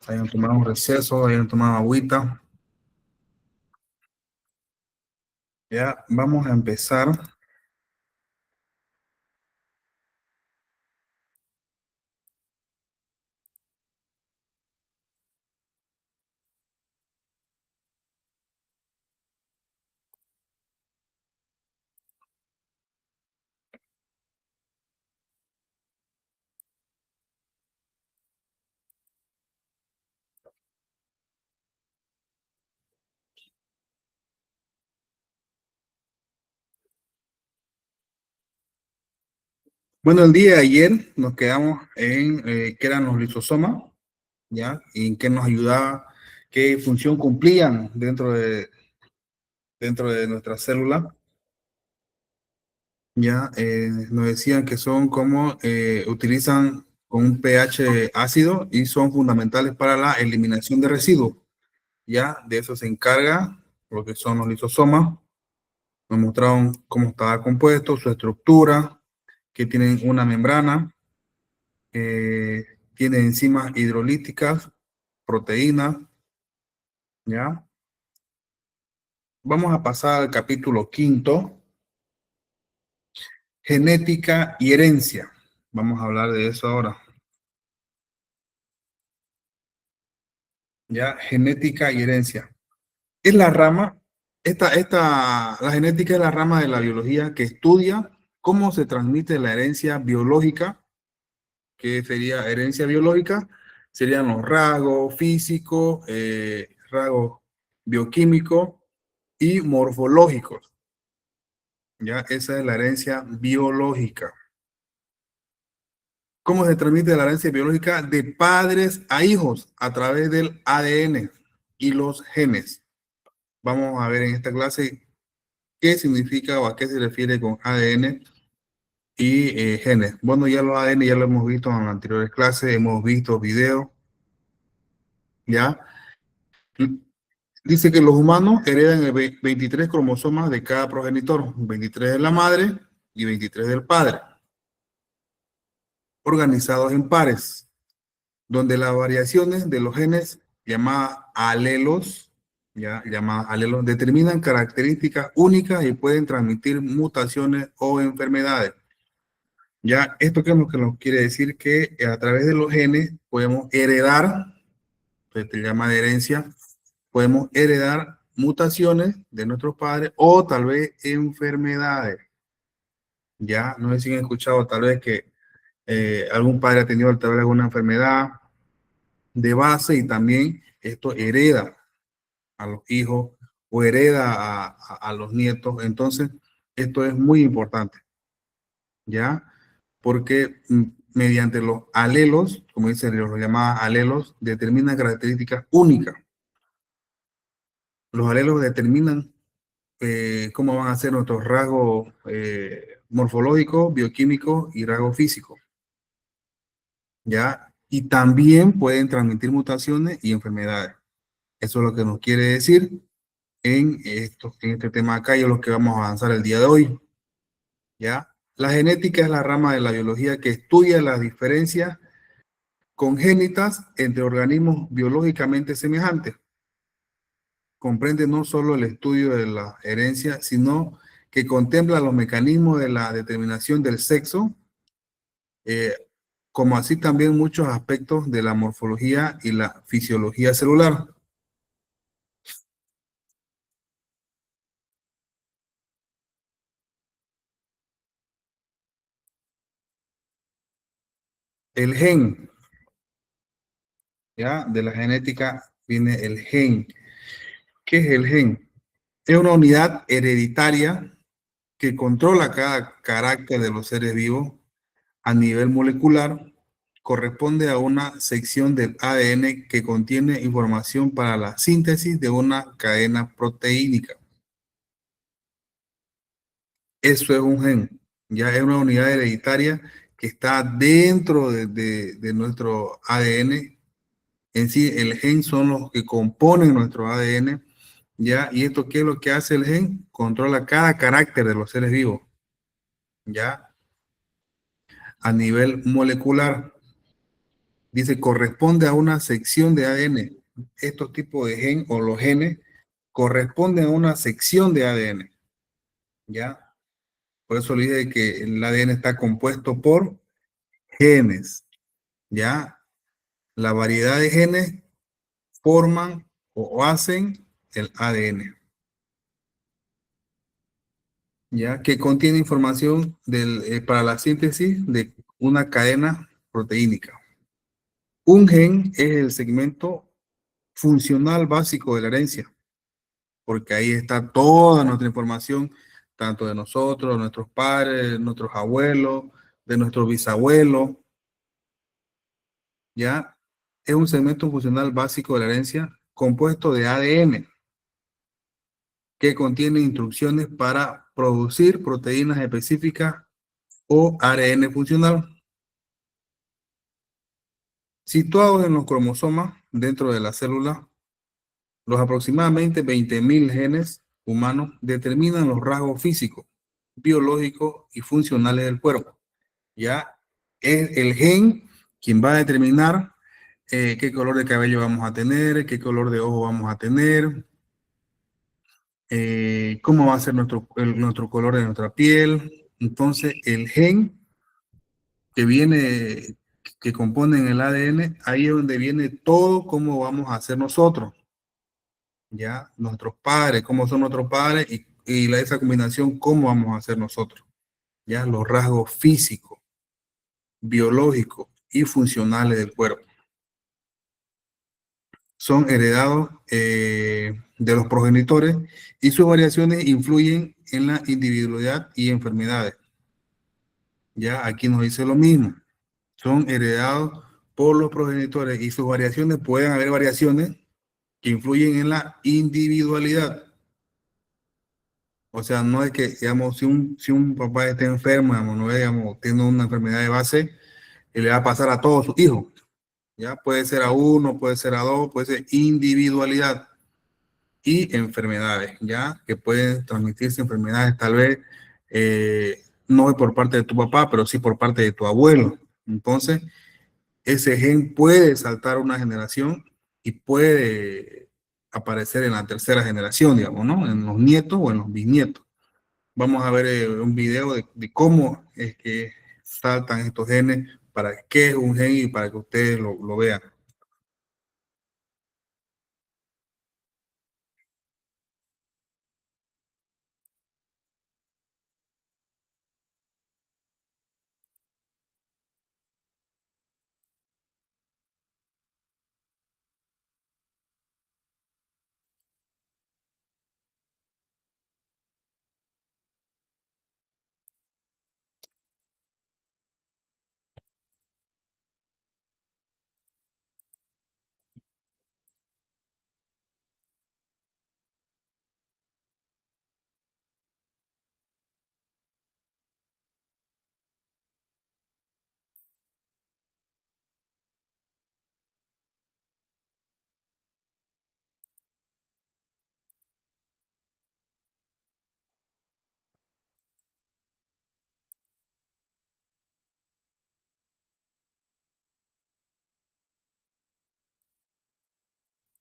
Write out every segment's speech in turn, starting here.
Hayan tomado un receso, hayan tomado agüita. Ya, vamos a empezar. Bueno, el día de ayer nos quedamos en qué eran los lisosomas, ¿ya? Y en qué nos ayudaba, qué función cumplían dentro de nuestra célula. Ya, nos decían que son como utilizan con un pH ácido y son fundamentales para la eliminación de residuos. Ya, de eso se encarga lo que son los lisosomas. Nos mostraron cómo estaba compuesto, su estructura, que tienen una membrana, tiene enzimas hidrolíticas, proteínas, ¿ya? Vamos a pasar al capítulo 5, genética y herencia. Vamos a hablar de eso ahora. ¿Ya? Genética y herencia. Es la rama, la genética es la rama de la biología que estudia cómo se transmite la herencia biológica. ¿Qué sería herencia biológica? Serían los rasgos físicos, rasgos bioquímicos y morfológicos. Ya, esa es la herencia biológica. ¿Cómo se transmite la herencia biológica? De padres a hijos a través del ADN y los genes. Vamos a ver en esta clase qué significa o a qué se refiere con ADN y genes. Bueno, ya los ADN ya lo hemos visto en anteriores clases, hemos visto videos, ¿ya? Dice que los humanos heredan el 23 cromosomas de cada progenitor, 23 de la madre y 23 del padre, organizados en pares, donde las variaciones de los genes llamadas alelos, determinan características únicas y pueden transmitir mutaciones o enfermedades. Ya, esto qué es lo que nos quiere decir que a través de los genes podemos heredar, se te llama de herencia, podemos heredar mutaciones de nuestros padres o tal vez enfermedades. Ya, no sé si han escuchado tal vez que algún padre ha tenido tal vez alguna enfermedad de base y también esto hereda a los hijos o hereda a los nietos. Entonces, esto es muy importante, ¿ya? Porque mediante los alelos, como dicen los llamados alelos, determinan características únicas. Los alelos determinan cómo van a ser nuestros rasgos morfológicos, bioquímicos y rasgos físicos, ¿ya? Y también pueden transmitir mutaciones y enfermedades. Eso es lo que nos quiere decir en este tema acá y es lo que vamos a avanzar el día de hoy, ¿ya? La genética es la rama de la biología que estudia las diferencias congénitas entre organismos biológicamente semejantes. Comprende no solo el estudio de la herencia, sino que contempla los mecanismos de la determinación del sexo, eh, como así también muchos aspectos de la morfología y la fisiología celular. El gen, ¿ya? De la genética viene el gen. ¿Qué es el gen? Es una unidad hereditaria que controla cada carácter de los seres vivos a nivel molecular. Corresponde a una sección del ADN que contiene información para la síntesis de una cadena proteínica. Eso es un gen, ya es una unidad hereditaria que está dentro de nuestro ADN. En sí, el gen son los que componen nuestro ADN, ya, y esto ¿qué es lo que hace el gen? Controla cada carácter de los seres vivos, ya, a nivel molecular. Dice, corresponde a una sección de ADN. Estos tipos de gen o los genes corresponden a una sección de ADN. ¿Ya? Por eso le dije que el ADN está compuesto por genes. ¿Ya? La variedad de genes forman o hacen el ADN. ¿Ya? Que contiene información para la síntesis de una cadena proteínica. Un gen es el segmento funcional básico de la herencia, porque ahí está toda nuestra información, tanto de nosotros, de nuestros padres, de nuestros abuelos, de nuestros bisabuelos, ¿ya? Es un segmento funcional básico de la herencia compuesto de ADN, que contiene instrucciones para producir proteínas específicas o ARN funcional, situados en los cromosomas dentro de la célula. Los aproximadamente 20.000 genes humanos determinan los rasgos físicos, biológicos y funcionales del cuerpo. Ya es el gen quien va a determinar qué color de cabello vamos a tener, qué color de ojo vamos a tener, cómo va a ser nuestro color de nuestra piel. Entonces, el gen que compone en el ADN, ahí es donde viene todo cómo vamos a ser nosotros. Ya, nuestros padres, cómo son nuestros padres y esa combinación, cómo vamos a ser nosotros. Ya, los rasgos físicos, biológicos y funcionales del cuerpo son heredados de los progenitores y sus variaciones influyen en la individualidad y enfermedades. Ya, aquí nos dice lo mismo. Son heredados por los progenitores y sus variaciones, pueden haber variaciones que influyen en la individualidad. O sea, no es que, digamos, si un papá está enfermo, digamos, no es, digamos, tiene una enfermedad de base, y le va a pasar a todos sus hijos. Ya puede ser a uno, puede ser a dos, puede ser individualidad y enfermedades, ya que pueden transmitirse enfermedades tal vez no por parte de tu papá, pero sí por parte de tu abuelo. Entonces, ese gen puede saltar una generación y puede aparecer en la tercera generación, digamos, ¿no? En los nietos o en los bisnietos. Vamos a ver un video de cómo es que saltan estos genes, para qué es un gen y para que ustedes lo vean.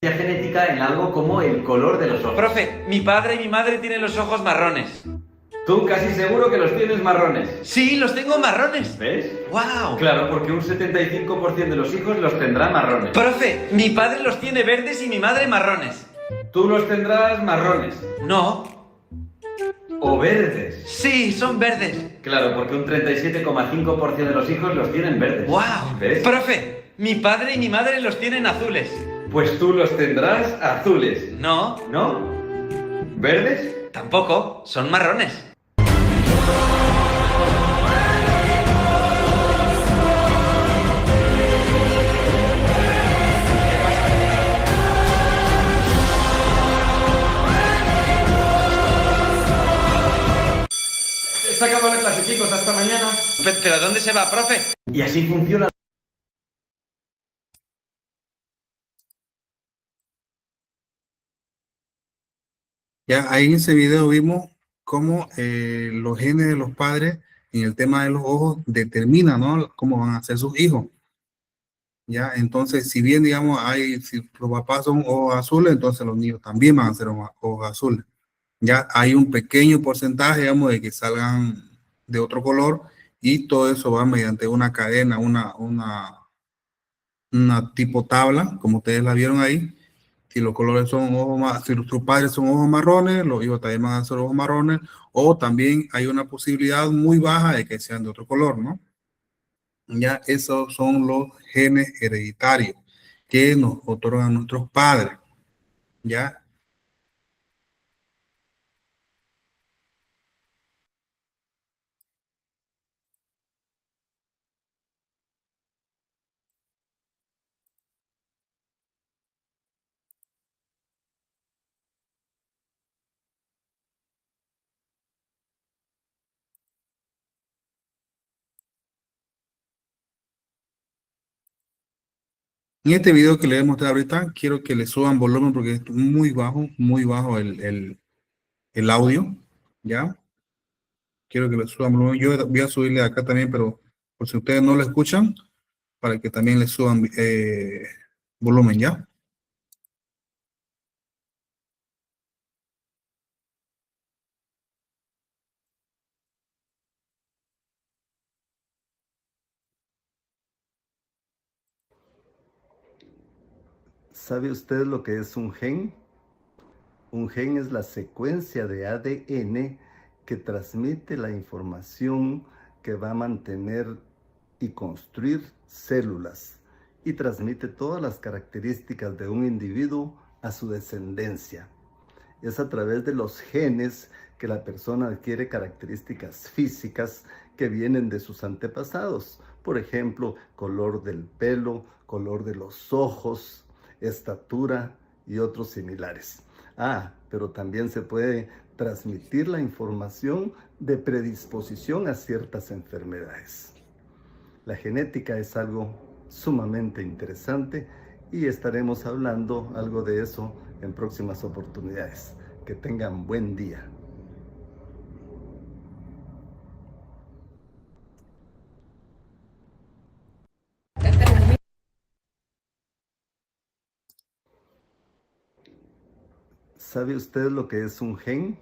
Genética en algo como el color de los ojos. Profe, mi padre y mi madre tienen los ojos marrones. Tú casi seguro que los tienes marrones. Sí, los tengo marrones. ¿Ves? ¡Wow! Claro, porque un 75% de los hijos los tendrá marrones. Profe, mi padre los tiene verdes y mi madre marrones. Tú los tendrás marrones. No. O verdes. Sí, son verdes. Claro, porque un 37,5% de los hijos los tienen verdes. ¡Wow! ¿Ves? Profe, mi padre y mi madre los tienen azules. Pues tú los tendrás azules. No. ¿No? ¿Verdes? Tampoco, son marrones. Se acabó la clase, chicos. Hasta mañana. ¿Pero dónde se va, profe? Y así funciona. Ya ahí en ese video vimos cómo los genes de los padres en el tema de los ojos determinan, ¿no?, cómo van a ser sus hijos. ¿ya? Entonces, si bien, digamos, si los papás son ojos azules, entonces los niños también van a ser ojos azules. Ya hay un pequeño porcentaje, digamos, de que salgan de otro color y todo eso va mediante una cadena, una tipo tabla, como ustedes la vieron ahí. Si los colores son si sus padres son ojos marrones, los hijos también van a ser ojos marrones, o también hay una posibilidad muy baja de que sean de otro color, ¿no? Ya esos son los genes hereditarios que nos otorgan nuestros padres, ¿ya? En este video que les voy a mostrar ahorita, quiero que le suban volumen porque es muy bajo el audio, ¿ya? Quiero que le suban volumen. Yo voy a subirle acá también, pero por si ustedes no lo escuchan, para que también le suban volumen, ¿ya? ¿Sabe usted lo que es un gen? Un gen es la secuencia de ADN que transmite la información que va a mantener y construir células y transmite todas las características de un individuo a su descendencia. Es a través de los genes que la persona adquiere características físicas que vienen de sus antepasados. Por ejemplo, color del pelo, color de los ojos, estatura y otros similares. Pero también se puede transmitir la información de predisposición a ciertas enfermedades. La genética es algo sumamente interesante y estaremos hablando algo de eso en próximas oportunidades. Que tengan buen día. ¿Sabe usted lo que es un gen?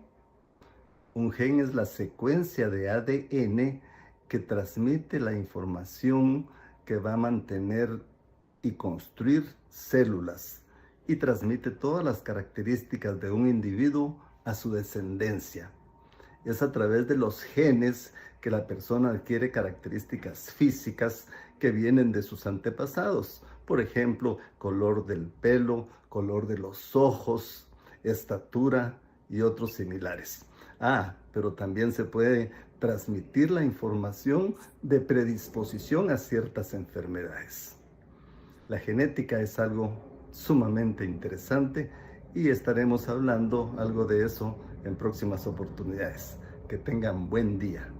Un gen es la secuencia de ADN que transmite la información que va a mantener y construir células y transmite todas las características de un individuo a su descendencia. Es a través de los genes que la persona adquiere características físicas que vienen de sus antepasados. Por ejemplo, color del pelo, color de los ojos, estatura y otros similares. Pero también se puede transmitir la información de predisposición a ciertas enfermedades. La genética es algo sumamente interesante y estaremos hablando algo de eso en próximas oportunidades. Que tengan buen día.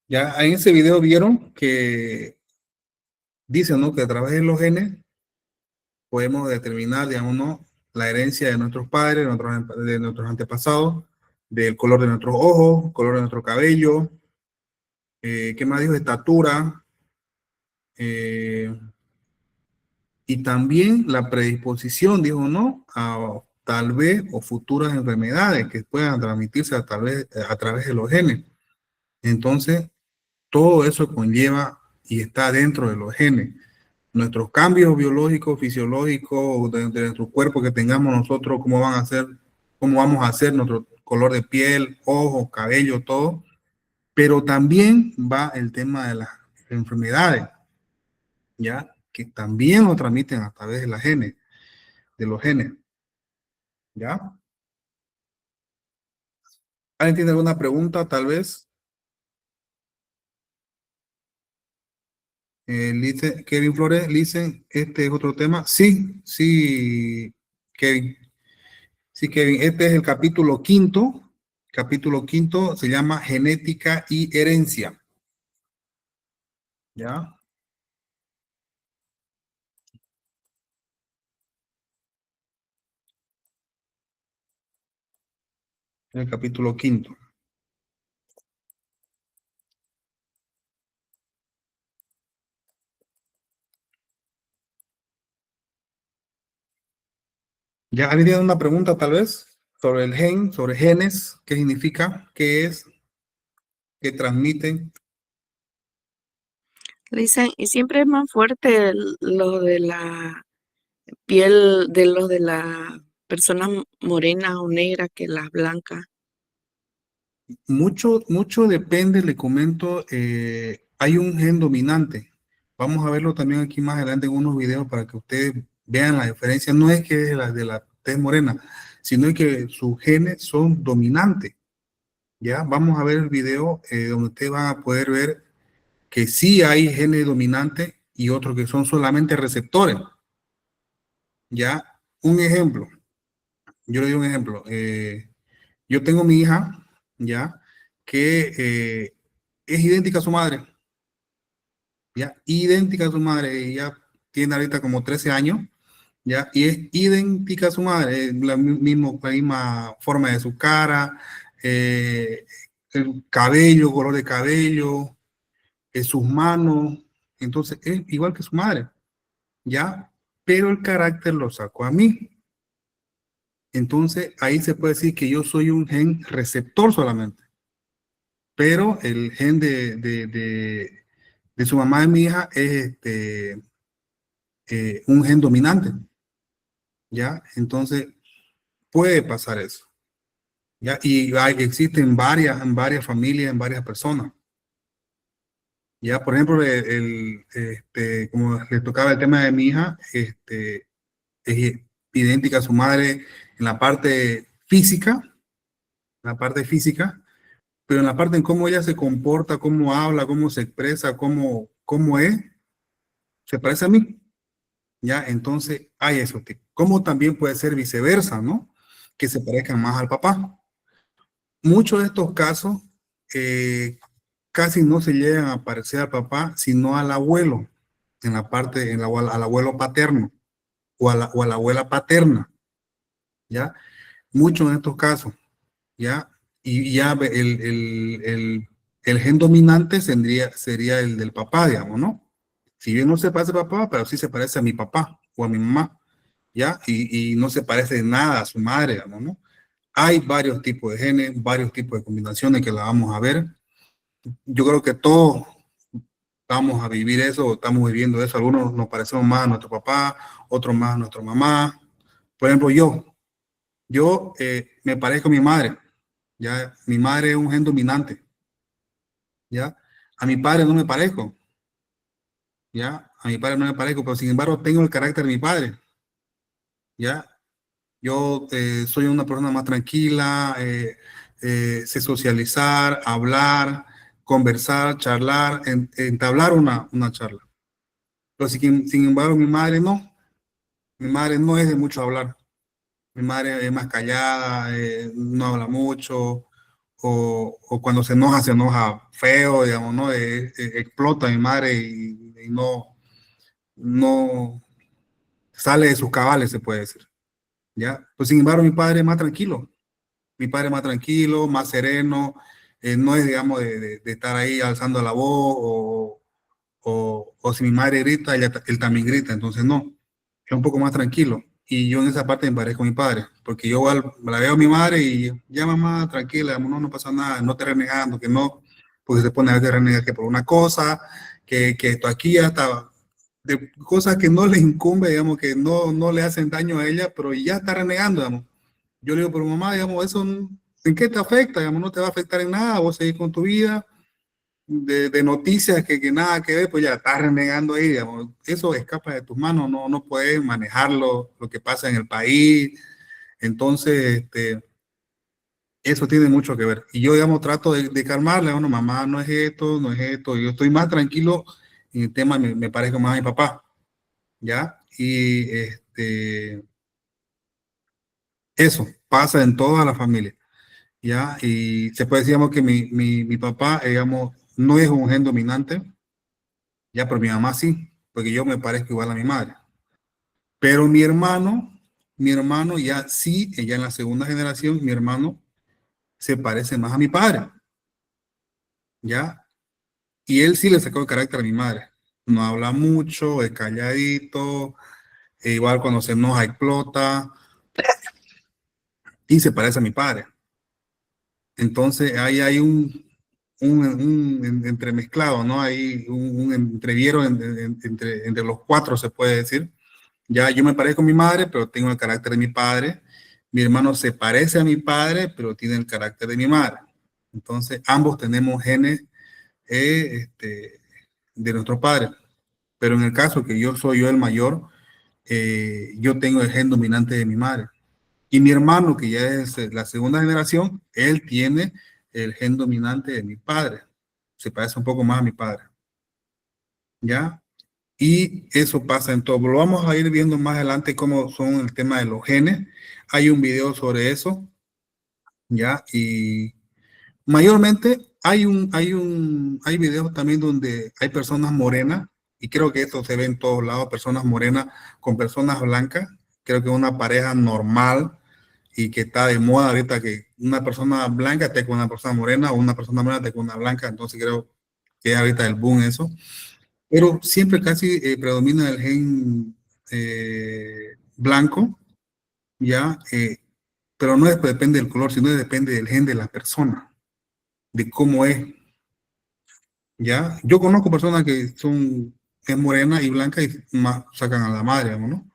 Ya en ese video vieron que dicen, ¿no? Que a través de los genes podemos determinar, digamos, ¿no? La herencia de nuestros padres, de nuestros antepasados, del color de nuestros ojos, color de nuestro cabello, ¿qué más dijo? Estatura, y también la predisposición, dijo, ¿no? A tal vez o futuras enfermedades que puedan transmitirse a través de los genes. Entonces, todo eso conlleva y está dentro de los genes. Nuestros cambios biológicos, fisiológicos, de nuestro cuerpo que tengamos nosotros, cómo van a ser, cómo vamos a hacer nuestro color de piel, ojos, cabello, todo. Pero también va el tema de las enfermedades, ¿ya? Que también lo transmiten a través de de los genes, ¿ya? ¿Alguien tiene alguna pregunta, tal vez? Kevin Flores, dicen, este es otro tema. Sí, sí, Kevin. Sí, Kevin, este es el capítulo quinto. Capítulo quinto se llama Genética y Herencia. ¿Ya? El capítulo quinto. Ya alguien tiene una pregunta tal vez sobre el gen, sobre genes, qué significa, qué es, qué transmiten. Le dicen, y siempre es más fuerte lo de la piel de los de la persona morena o negra que las blancas. Mucho depende, le comento, hay un gen dominante. Vamos a verlo también aquí más adelante en unos videos para que ustedes vean la diferencia. No es que es la de la tez morena, sino que sus genes son dominantes. Ya, vamos a ver el video donde ustedes van a poder ver que sí hay genes dominantes y otros que son solamente receptores. Ya, un ejemplo, yo le doy un ejemplo. Yo tengo mi hija, ya, que es idéntica a su madre, ya, idéntica a su madre. Ella tiene ahorita como 13 años, ya, y es idéntica a su madre, la misma forma de su cara, el cabello, color de cabello, sus manos. Entonces es igual que su madre, ya, pero el carácter lo sacó a mí. Entonces ahí se puede decir que yo soy un gen receptor solamente, pero el gen de su mamá de mi hija es un gen dominante, ¿ya? Entonces puede pasar eso, ¿ya? Y existen en varias familias, en varias personas. Ya, por ejemplo, como le tocaba el tema de mi hija, es idéntica a su madre en la parte física, pero en la parte en cómo ella se comporta, cómo habla, cómo se expresa, cómo es, se parece a mí, ¿ya? Entonces hay eso, como también puede ser viceversa, ¿no? Que se parezcan más al papá. Muchos de estos casos eh, casi no se llegan a parecer al papá, sino al abuelo, en la parte, al abuelo paterno o a la abuela paterna, ¿ya? Muchos de estos casos, ¿ya? Y ya el gen dominante sería el del papá, digamos, ¿no? Si bien no se parece a papá, pero sí se parece a mi papá o a mi mamá, ¿ya? Y no se parece en nada a su madre, digamos, ¿no? Hay varios tipos de genes, varios tipos de combinaciones que la vamos a ver. Yo creo que todos vamos a vivir eso, o estamos viviendo eso. Algunos nos parecemos más a nuestro papá, otros más a nuestra mamá. Por ejemplo, yo me parezco a mi madre, ¿ya? Mi madre es un gen dominante, ¿ya? A mi padre no me parezco, ¿ya? A mi padre no me parezco, pero sin embargo tengo el carácter de mi padre, ¿ya? Yo soy una persona más tranquila, sé socializar, hablar, conversar, charlar, entablar una charla. Pero sin embargo, mi madre no es de mucho hablar. Mi madre es más callada, no habla mucho, o cuando se enoja feo, digamos, ¿no? Explota mi madre y no sale de sus cabales, se puede decir, ¿ya? Pues sin embargo, mi padre es más tranquilo. Mi padre es más tranquilo, más sereno, no es, digamos, de estar ahí alzando la voz o si mi madre grita, él también grita, entonces no, es un poco más tranquilo. Y yo en esa parte me parezco a mi padre, porque yo igual la veo a mi madre y ya mamá, tranquila, no pasa nada, no te renegando, que no, porque se pone a veces renegar que por una cosa, que esto aquí ya está, de cosas que no le incumbe, digamos, que no le hacen daño a ella, pero ya está renegando, digamos. Yo le digo, pero mamá, digamos, eso, ¿en qué te afecta? Digamos, no te va a afectar en nada, vos seguís con tu vida, de noticias que nada que ver, pues ya estás renegando ahí, digamos. Eso escapa de tus manos, no puedes manejarlo, lo que pasa en el país. Entonces, eso tiene mucho que ver. Y yo, digamos, trato de calmarle, bueno, mamá, no es esto, no es esto. Yo estoy más tranquilo en el tema, me parezco más a mi papá, ¿ya? Y eso pasa en toda la familia. ¿Ya? Y se puede decir, digamos, que mi papá, digamos, no es un gen dominante, ya, pero mi mamá sí, porque yo me parezco igual a mi madre. Pero mi hermano ya sí, ya en la segunda generación, mi hermano se parece más a mi padre, ¿ya? Y él sí le sacó el carácter a mi madre. No habla mucho, es calladito, igual cuando se enoja explota, y se parece a mi padre. Entonces ahí hay un entremezclado, ¿no? Hay un entreviero entre los cuatro, se puede decir. Ya yo me parezco a mi madre, pero tengo el carácter de mi padre. Mi hermano se parece a mi padre, pero tiene el carácter de mi madre. Entonces ambos tenemos genes de nuestro padre. Pero en el caso que yo soy yo el mayor, yo tengo el gen dominante de mi madre. Y mi hermano, que ya es la segunda generación, él tiene el gen dominante de mi padre. Se parece un poco más a mi padre. ¿Ya? Y eso pasa en todo. Lo vamos a ir viendo más adelante cómo son el tema de los genes. Hay un video sobre eso. ¿Ya? Y mayormente hay videos también donde hay personas morenas, y creo que esto se ve en todos lados, personas morenas con personas blancas. Creo que es una pareja normal y que está de moda ahorita que una persona blanca esté con una persona morena o una persona morena esté con una blanca. Entonces creo que es ahorita el boom eso. Pero siempre casi predomina el gen blanco, ¿ya? Pero no depende del color, sino depende del gen de la persona, de cómo es, ¿ya? Yo conozco personas que es morena y blanca y más sacan a la madre, ¿no?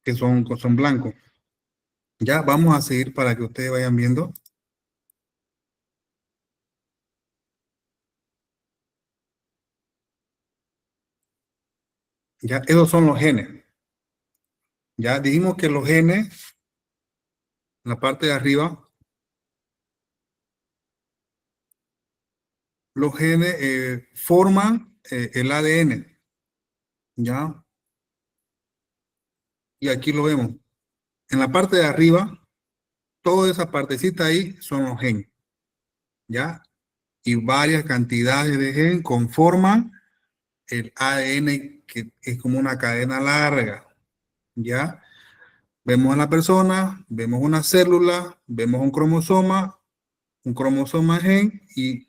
Que son blancos. Ya, vamos a seguir para que ustedes vayan viendo. Ya, esos son los genes. Ya dijimos que los genes, en la parte de arriba, los genes forman el ADN. Ya, y aquí lo vemos. En la parte de arriba, toda esa partecita ahí son los genes. Ya, y varias cantidades de genes conforman el ADN, que es como una cadena larga. Ya, vemos a la persona, vemos una célula, vemos un cromosoma gen, y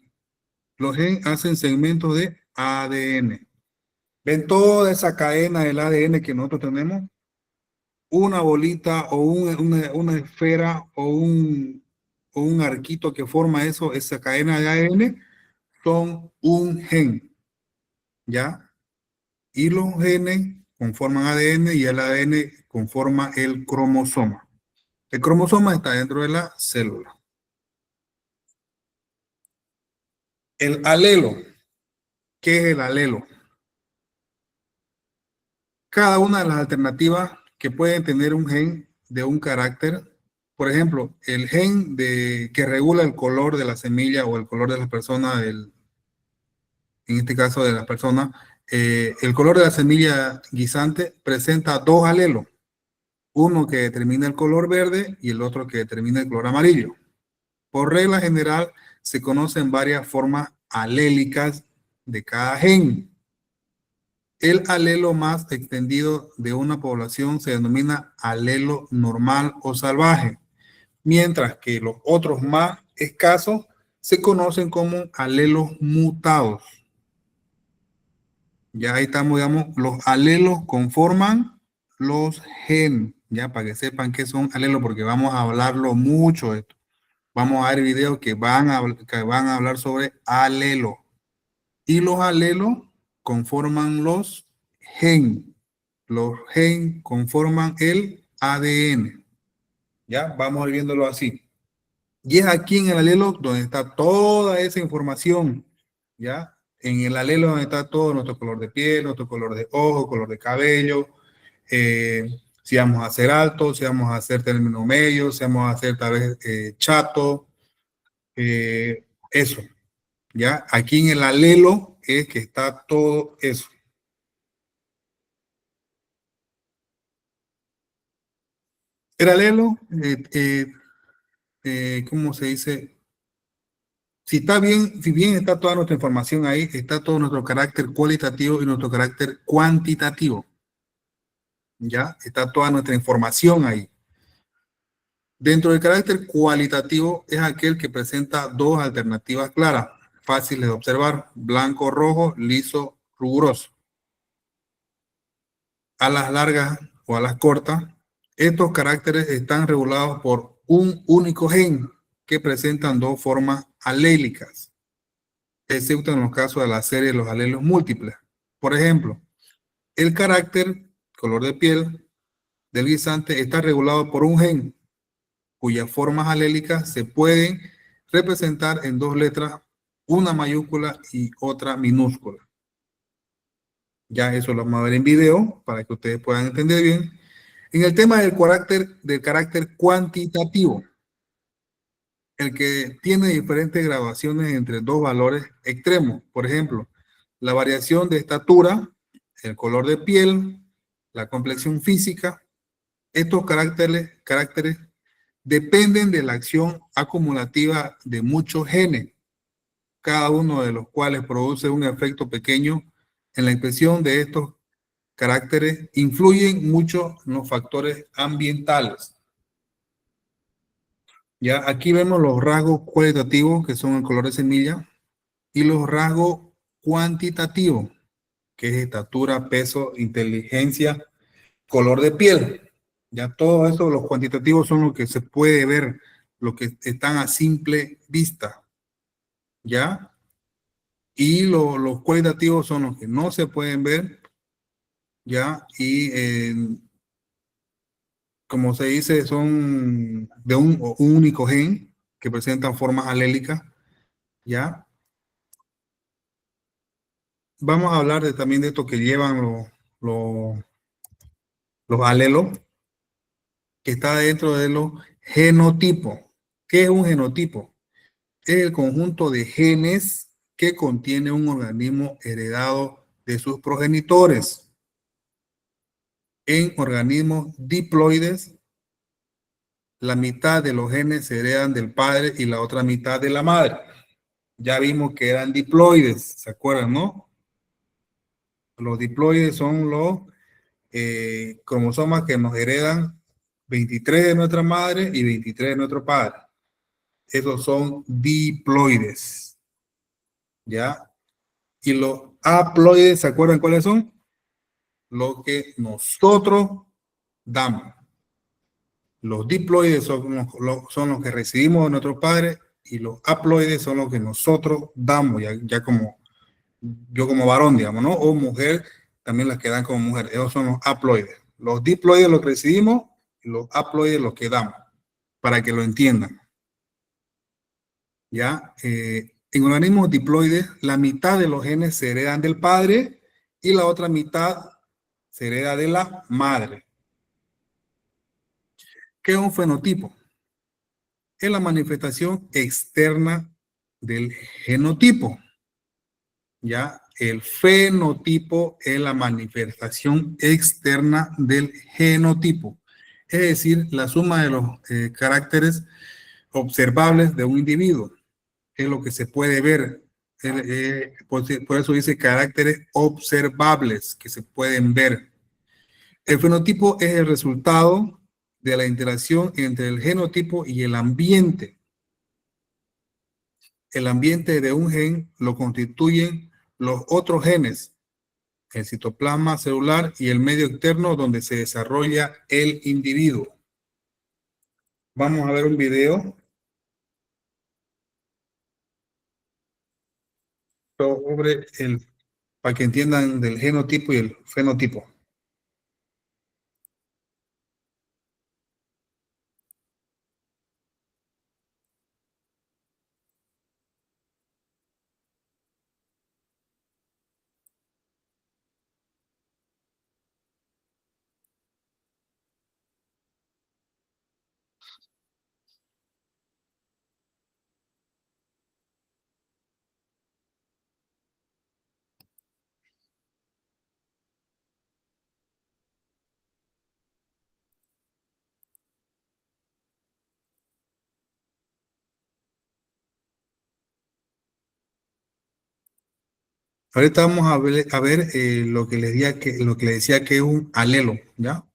los genes hacen segmentos de ADN. ¿Ven toda esa cadena del ADN que nosotros tenemos? Una bolita o una esfera o un arquito que forma eso, esa cadena de ADN, son un gen, ¿ya? Y los genes conforman ADN y el ADN conforma el cromosoma. El cromosoma está dentro de la célula. El alelo. ¿Qué es el alelo? Cada una de las alternativas que pueden tener un gen de un carácter, por ejemplo, el gen que regula el color de la semilla o el color de la persona, en este caso de la persona, el color de la semilla guisante presenta dos alelos, uno que determina el color verde y el otro que determina el color amarillo. Por regla general, se conocen varias formas alélicas de cada gen. El alelo más extendido de una población se denomina alelo normal o salvaje, mientras que los otros más escasos se conocen como alelos mutados. Ya ahí estamos, digamos, los alelos conforman los genes, ya para que sepan qué son alelos, porque vamos a hablarlo mucho de esto. Vamos a ver videos que van a hablar sobre alelos. Y los alelos conforman los genes. Los genes conforman el ADN. Ya, vamos a ir viéndolo así. Y es aquí en el alelo donde está toda esa información. Ya, en el alelo donde está todo nuestro color de piel, nuestro color de ojo, color de cabello, si vamos a ser altos, si vamos a ser término medio, si vamos a ser tal vez chato, eso. Ya, aquí en el alelo es que está todo eso. El alelo, ¿cómo se dice? Si bien está toda nuestra información ahí, está todo nuestro carácter cualitativo y nuestro carácter cuantitativo. Ya, está toda nuestra información ahí. Dentro del carácter cualitativo es aquel que presenta dos alternativas claras, fáciles de observar: blanco, rojo, liso, riguroso. A las largas o a las cortas, Estos caracteres están regulados por un único gen que presentan dos formas alélicas, excepto en los casos de la serie de los alelos múltiples. Por ejemplo, el carácter color de piel del guisante está regulado por un gen cuyas formas alélicas se pueden representar en dos letras, una mayúscula y otra minúscula. Ya eso lo vamos a ver en video para que ustedes puedan entender bien. En el tema del carácter cuantitativo, el que tiene diferentes graduaciones entre dos valores extremos. Por ejemplo, la variación de estatura, el color de piel, la complexión física. Estos caracteres dependen de la acción acumulativa de muchos genes, cada uno de los cuales produce un efecto pequeño en la expresión de estos caracteres. Influyen mucho los factores ambientales. Ya aquí vemos los rasgos cualitativos, que son el color de semilla, y los rasgos cuantitativos, que es estatura, peso, inteligencia, color de piel. Ya todo eso, los cuantitativos son lo que se puede ver, lo que están a simple vista. ¿Ya? Y los cualitativos son los que no se pueden ver. ¿Ya? Y como se dice, son de un único gen que presentan formas alélicas. ¿Ya? Vamos a hablar también de esto que llevan los alelos, que está dentro de los genotipos. ¿Qué es un genotipo? Es el conjunto de genes que contiene un organismo heredado de sus progenitores. En organismos diploides, la mitad de los genes se heredan del padre y la otra mitad de la madre. Ya vimos que eran diploides, ¿se acuerdan, no? Los diploides son los cromosomas que nos heredan 23 de nuestra madre y 23 de nuestro padre. Esos son diploides. ¿Ya? Y los haploides, ¿se acuerdan cuáles son? Lo que nosotros damos. Los diploides son los que recibimos de nuestros padres y los haploides son los que nosotros damos, ya como yo como varón, digamos, ¿no? O mujer, también las que dan como mujer. Esos son los haploides. Los diploides los que recibimos y los haploides los que damos, para que lo entiendan. ¿Ya? En organismos diploides, la mitad de los genes se heredan del padre y la otra mitad se hereda de la madre. ¿Qué es un fenotipo? Es la manifestación externa del genotipo. ¿Ya? El fenotipo es la manifestación externa del genotipo. Es decir, la suma de los caracteres observables de un individuo. Es lo que se puede ver. Por eso dice caracteres observables que se pueden ver. El fenotipo es el resultado de la interacción entre el genotipo y el ambiente. El ambiente de un gen lo constituyen los otros genes, el citoplasma celular y el medio externo donde se desarrolla el individuo. Vamos a ver un video sobre para que entiendan del genotipo y el fenotipo. Ahorita vamos a ver lo que lo que les decía que es un alelo, ¿ya?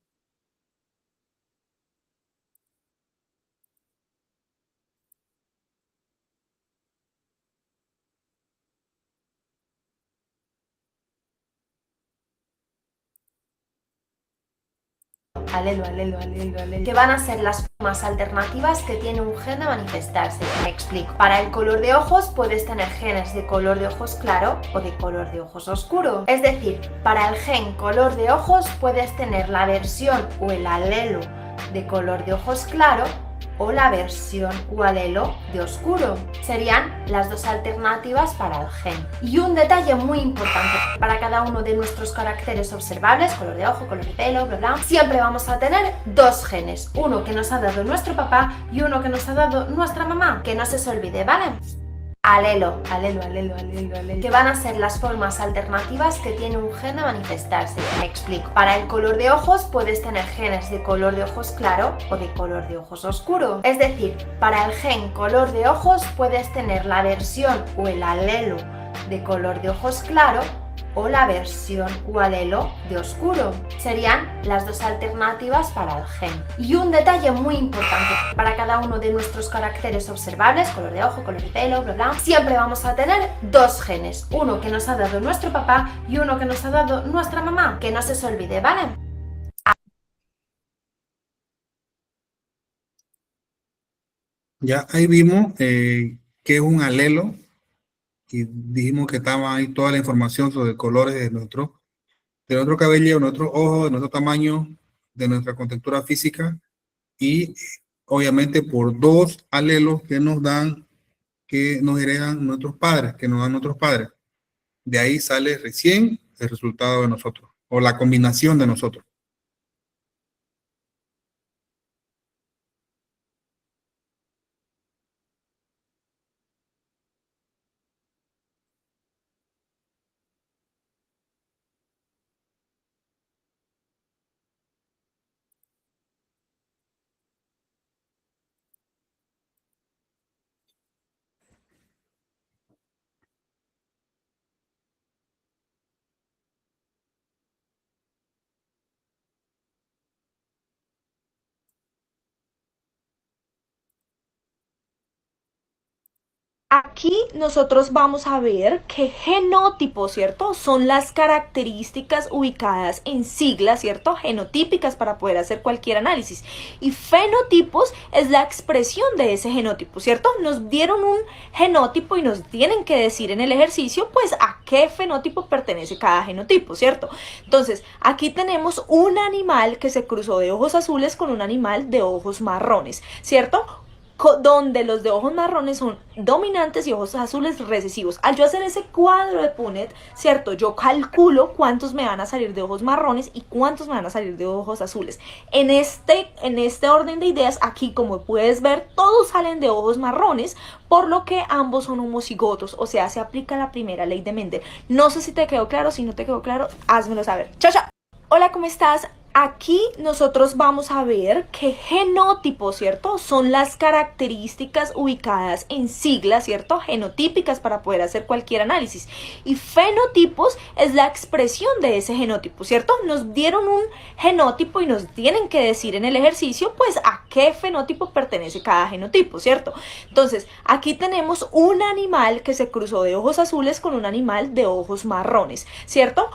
que van a ser las formas alternativas que tiene un gen de manifestarse. Me explico. Para el color de ojos puedes tener genes de color de ojos claro o de color de ojos oscuro. Es decir, para el gen color de ojos puedes tener la versión o el alelo de color de ojos claro o la versión o alelo de oscuro. Serían las dos alternativas para el gen. Y un detalle muy importante, para cada uno de nuestros caracteres observables, color de ojo, color de pelo, bla bla, siempre vamos a tener dos genes, uno que nos ha dado nuestro papá y uno que nos ha dado nuestra mamá, que no se os olvide, ¿vale? Alelo, que van a ser las formas alternativas que tiene un gen de manifestarse. Me explico. Para el color de ojos puedes tener genes de color de ojos claro o de color de ojos oscuro. Es decir, para el gen color de ojos puedes tener la versión o el alelo de color de ojos claro o la versión o alelo de oscuro. Serían las dos alternativas para el gen. Y un detalle muy importante, para cada uno de nuestros caracteres observables, color de ojo, color de pelo, bla bla, siempre vamos a tener dos genes, uno que nos ha dado nuestro papá y uno que nos ha dado nuestra mamá, que no se os olvide, ¿vale? Ya ahí vimos que es un alelo y dijimos que estaba ahí toda la información sobre colores de nuestro cabello, de nuestros ojos, de nuestro tamaño, de nuestra contextura física y obviamente por dos alelos que nos dan, que nos heredan nuestros padres, que nos dan nuestros padres. De ahí sale recién el resultado de nosotros o la combinación de nosotros. Aquí nosotros vamos a ver que genotipos, ¿cierto? Son las características ubicadas en siglas, ¿cierto? Genotípicas para poder hacer cualquier análisis. Y fenotipos es la expresión de ese genotipo, ¿cierto? Nos dieron un genotipo y nos tienen que decir en el ejercicio, pues, a qué fenotipo pertenece cada genotipo, ¿cierto? Entonces, aquí tenemos un animal que se cruzó de ojos azules con un animal de ojos marrones, ¿cierto? Donde los de ojos marrones son dominantes y ojos azules recesivos. Al yo hacer ese cuadro de Punnett, ¿cierto? Yo calculo cuántos me van a salir de ojos marrones y cuántos me van a salir de ojos azules. En este orden de ideas, aquí como puedes ver, todos salen de ojos marrones, por lo que ambos son homocigotos, o sea, se aplica la primera ley de Mendel. No sé si te quedó claro, si no te quedó claro, házmelo saber. ¡Chao, chao! Hola, ¿cómo estás? Aquí nosotros vamos a ver que genotipos, ¿cierto? Son las características ubicadas en siglas, ¿cierto? Genotípicas para poder hacer cualquier análisis. Y fenotipos es la expresión de ese genotipo, ¿cierto? Nos dieron un genotipo y nos tienen que decir en el ejercicio, pues, a qué fenotipo pertenece cada genotipo, ¿cierto? Entonces, aquí tenemos un animal que se cruzó de ojos azules con un animal de ojos marrones, ¿cierto?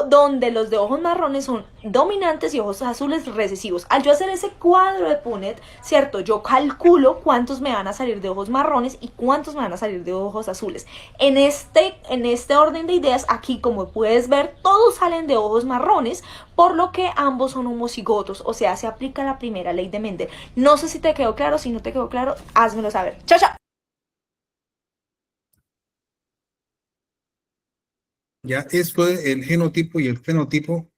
Donde los de ojos marrones son dominantes y ojos azules recesivos. Al yo hacer ese cuadro de Punnett, ¿cierto? Yo calculo cuántos me van a salir de ojos marrones y cuántos me van a salir de ojos azules. En este orden de ideas, aquí como puedes ver, todos salen de ojos marrones, por lo que ambos son homocigotos, o sea, se aplica la primera ley de Mendel. No sé si te quedó claro, si no te quedó claro, házmelo saber. ¡Chao, chao! Ya esto es el genotipo y el fenotipo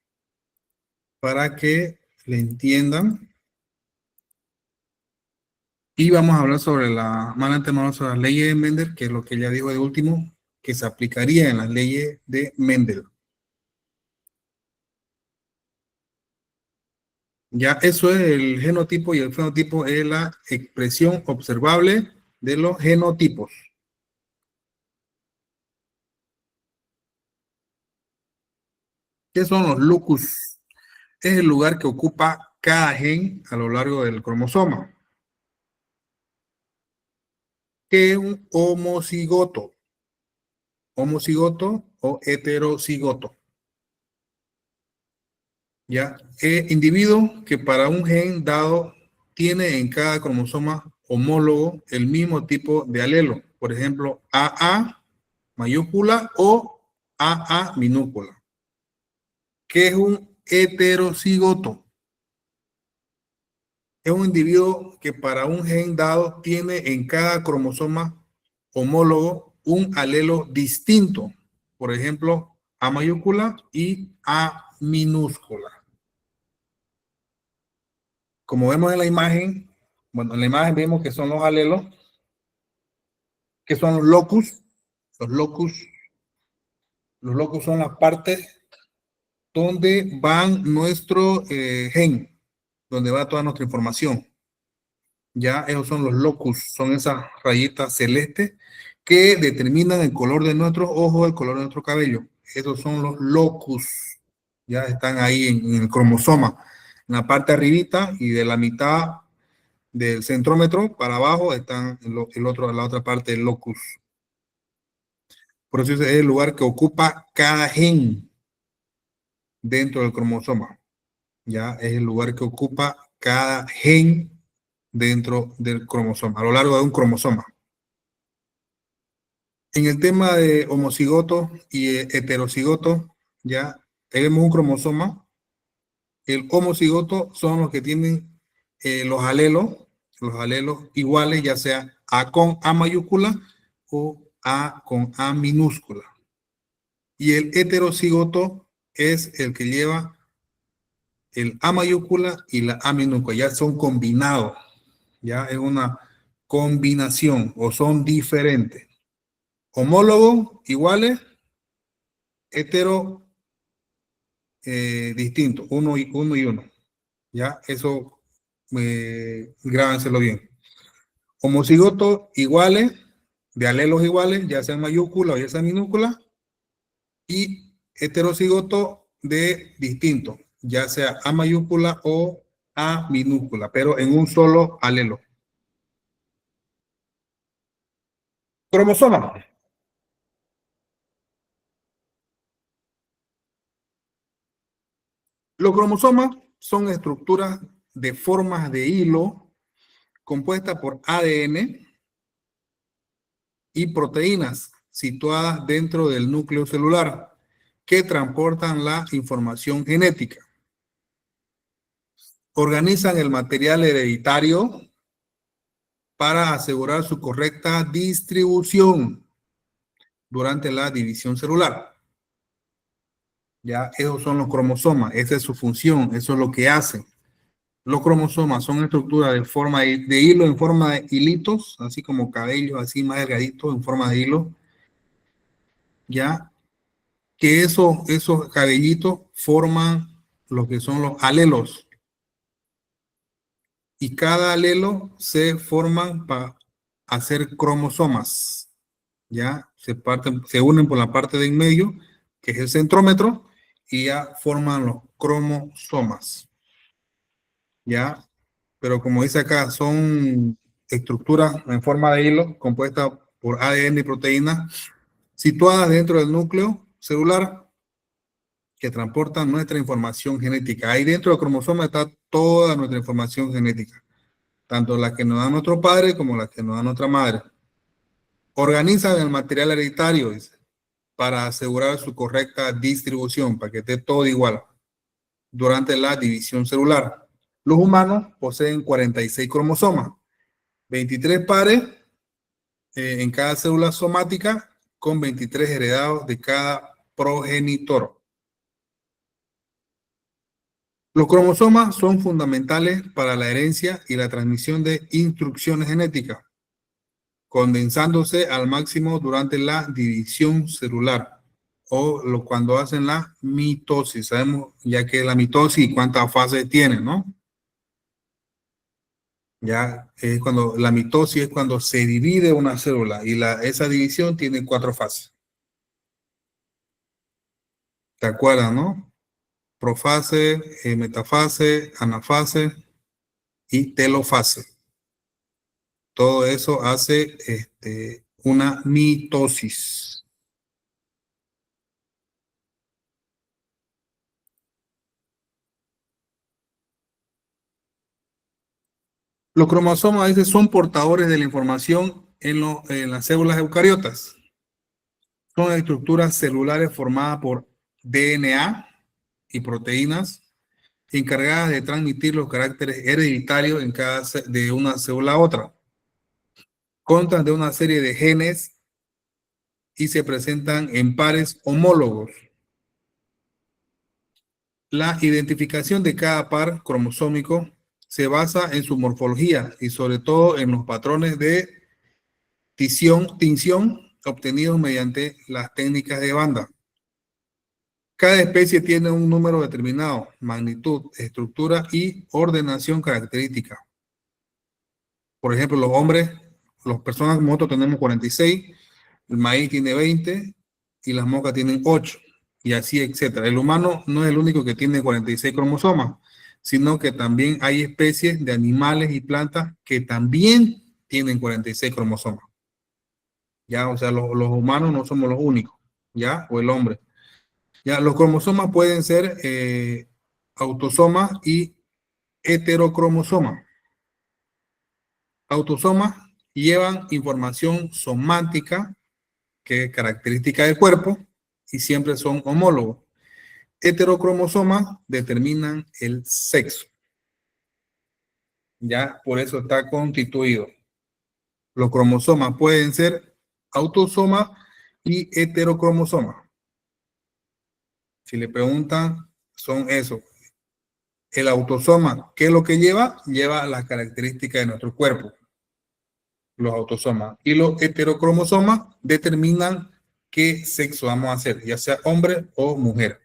para que le entiendan. Y vamos a hablar sobre más adelante sobre las leyes de Mendel, que es lo que ya dijo de último, que se aplicaría en las leyes de Mendel. Ya eso es el genotipo y el fenotipo es la expresión observable de los genotipos. ¿Qué son los locus? Es el lugar que ocupa cada gen a lo largo del cromosoma. ¿Qué es un homocigoto? Homocigoto o heterocigoto. ¿Ya? Individuo que para un gen dado tiene en cada cromosoma homólogo el mismo tipo de alelo. Por ejemplo, AA mayúscula o AA minúscula. ¿Qué es un heterocigoto? Es un individuo que para un gen dado tiene en cada cromosoma homólogo un alelo distinto. Por ejemplo, A mayúscula y A minúscula. Como vemos en la imagen, bueno, en la imagen vemos que son los alelos, que son los locus. Los locus, los locus son las partes donde van nuestro gen, donde va toda nuestra información. Ya esos son los locus, son esas rayitas celestes que determinan el color de nuestros ojos, el color de nuestro cabello. Esos son los locus. Ya están ahí en el cromosoma, en la parte arribita y de la mitad del centrómetro para abajo están la otra parte del locus. Por eso ese es el lugar que ocupa cada gen dentro del cromosoma. Ya es el lugar que ocupa cada gen dentro del cromosoma, a lo largo de un cromosoma. En el tema de homocigoto y heterocigoto, ya tenemos un cromosoma. El homocigoto son los que tienen los alelos iguales, ya sea A con A mayúscula o A con A minúscula. Y el heterocigoto es el que lleva el A mayúscula y la A minúscula, ya son combinados, ya es una combinación o son diferentes. Homólogos iguales, hetero distintos, uno y uno. Ya, eso grábenselo bien. Homocigotos iguales, de alelos iguales, ya sean mayúscula o ya sean minúscula, y heterocigoto de distinto, ya sea A mayúscula o A minúscula, pero en un solo alelo. Cromosoma. Los cromosomas son estructuras de formas de hilo compuestas por ADN y proteínas situadas dentro del núcleo celular que transportan la información genética. Organizan el material hereditario para asegurar su correcta distribución durante la división celular. Ya, esos son los cromosomas, esa es su función, eso es lo que hacen. Los cromosomas son estructuras de forma de hilo, en forma de hilitos, así como cabellos, así más delgaditos, en forma de hilo. Ya, que esos cabellitos forman lo que son los alelos. Y cada alelo se forman para hacer cromosomas. Ya, se unen por la parte de en medio, que es el centrómetro, y ya forman los cromosomas. Ya, pero como dice acá, son estructuras en forma de hilo compuestas por ADN y proteínas situadas dentro del núcleo celular que transportan nuestra información genética. Ahí dentro del cromosoma está toda nuestra información genética, tanto la que nos da nuestro padre como la que nos da nuestra madre. Organizan el material hereditario, dice, para asegurar su correcta distribución, para que esté todo igual durante la división celular. Los humanos poseen 46 cromosomas, 23 pares en cada célula somática, con 23 heredados de cada progenitor. Los cromosomas son fundamentales para la herencia y la transmisión de instrucciones genéticas, condensándose al máximo durante la división celular o cuando hacen la mitosis. Sabemos ya que la mitosis y cuántas fases tiene, ¿no? Ya es cuando la mitosis es cuando se divide una célula y esa división tiene 4 fases. ¿Te acuerdas, no? Profase, metafase, anafase y telofase. Todo eso hace una mitosis. Los cromosomas a veces son portadores de la información en las células eucariotas. Son estructuras celulares formadas por DNA y proteínas encargadas de transmitir los caracteres hereditarios de una célula a otra. Constan de una serie de genes y se presentan en pares homólogos. La identificación de cada par cromosómico se basa en su morfología y sobre todo en los patrones de tinción obtenidos mediante las técnicas de banda. Cada especie tiene un número determinado, magnitud, estructura y ordenación característica. Por ejemplo, los hombres, las personas como nosotros tenemos 46, el maíz tiene 20 y las moscas tienen 8 y así, etcétera. El humano no es el único que tiene 46 cromosomas, sino que también hay especies de animales y plantas que también tienen 46 cromosomas. Ya, o sea, los humanos no somos los únicos, ya, o el hombre. Ya, los cromosomas pueden ser autosomas y heterocromosomas. Autosomas llevan información somática, que es característica del cuerpo, y siempre son homólogos. Heterocromosomas determinan el sexo. Ya, por eso está constituido. Los cromosomas pueden ser autosomas y heterocromosomas. Si le preguntan, son eso. El autosoma, ¿qué es lo que lleva? Lleva las características de nuestro cuerpo. Los autosomas. Y los heterocromosomas determinan qué sexo vamos a hacer, ya sea hombre o mujer.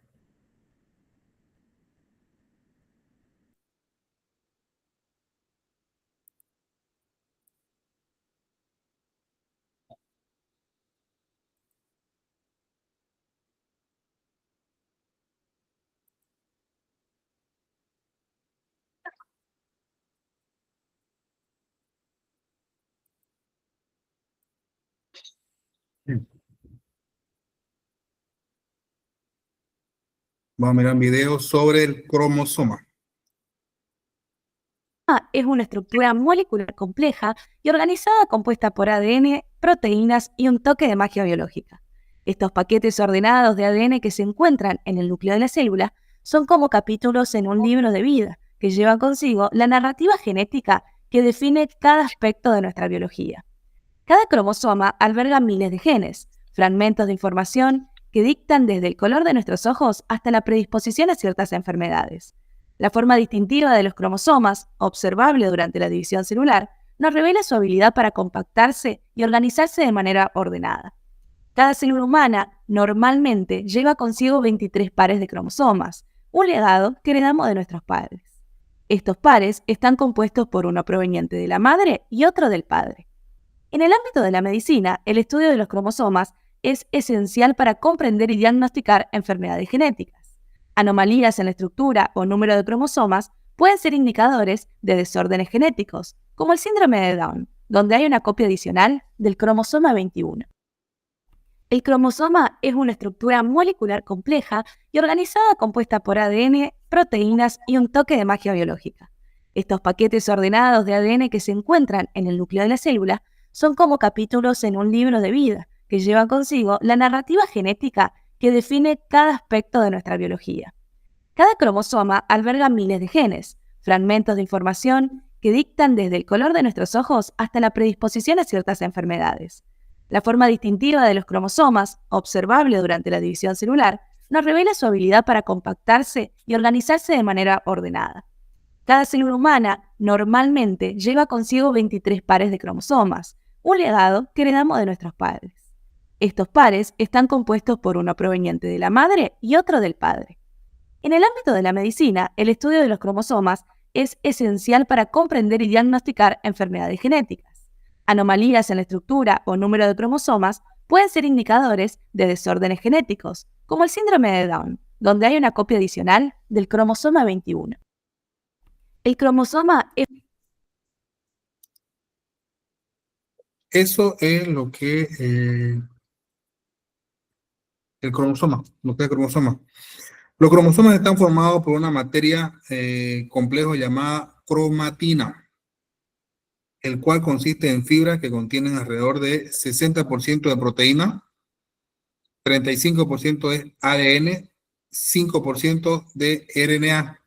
Vamos a mirar un video sobre el cromosoma. Es una estructura molecular compleja y organizada compuesta por ADN, proteínas y un toque de magia biológica. Estos paquetes ordenados de ADN que se encuentran en el núcleo de la célula son como capítulos en un libro de vida que llevan consigo la narrativa genética que define cada aspecto de nuestra biología. Cada cromosoma alberga miles de genes, fragmentos de información que dictan desde el color de nuestros ojos hasta la predisposición a ciertas enfermedades. La forma distintiva de los cromosomas, observable durante la división celular, nos revela su habilidad para compactarse y organizarse de manera ordenada. Cada célula humana normalmente lleva consigo 23 pares de cromosomas, un legado que heredamos de nuestros padres. Estos pares están compuestos por uno proveniente de la madre y otro del padre. En el ámbito de la medicina, el estudio de los cromosomas es esencial para comprender y diagnosticar enfermedades genéticas. Anomalías en la estructura o número de cromosomas pueden ser indicadores de desórdenes genéticos, como el síndrome de Down, donde hay una copia adicional del cromosoma 21. El cromosoma es una estructura molecular compleja y organizada compuesta por ADN, proteínas y un toque de magia biológica. Estos paquetes ordenados de ADN que se encuentran en el núcleo de la célula son como capítulos en un libro de vida que llevan consigo la narrativa genética que define cada aspecto de nuestra biología. Cada cromosoma alberga miles de genes, fragmentos de información que dictan desde el color de nuestros ojos hasta la predisposición a ciertas enfermedades. La forma distintiva de los cromosomas, observable durante la división celular, nos revela su habilidad para compactarse y organizarse de manera ordenada. Cada célula humana normalmente lleva consigo 23 pares de cromosomas, un legado que heredamos de nuestros padres. Estos pares están compuestos por uno proveniente de la madre y otro del padre. En el ámbito de la medicina, el estudio de los cromosomas es esencial para comprender y diagnosticar enfermedades genéticas. Anomalías en la estructura o número de cromosomas pueden ser indicadores de desórdenes genéticos, como el síndrome de Down, donde hay una copia adicional del cromosoma 21. El cromosoma es... Eso es lo que el cromosoma, lo que es el cromosoma. Los cromosomas están formados por una materia compleja llamada cromatina. el cual consiste en fibras que contienen alrededor de 60% de proteína, 35% es ADN, 5% de RNA.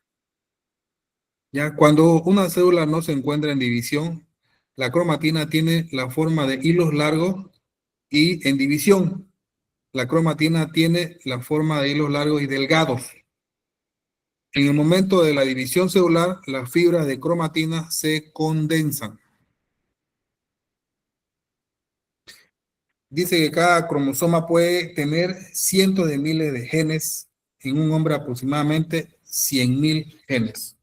Ya cuando una célula no se encuentra en división, la cromatina tiene la forma de hilos largos, y en división, la cromatina tiene la forma de hilos largos y delgados. En el momento de la división celular, las fibras de cromatina se condensan. Dice que cada cromosoma puede tener cientos de miles de genes. En un hombre aproximadamente 100.000 genes.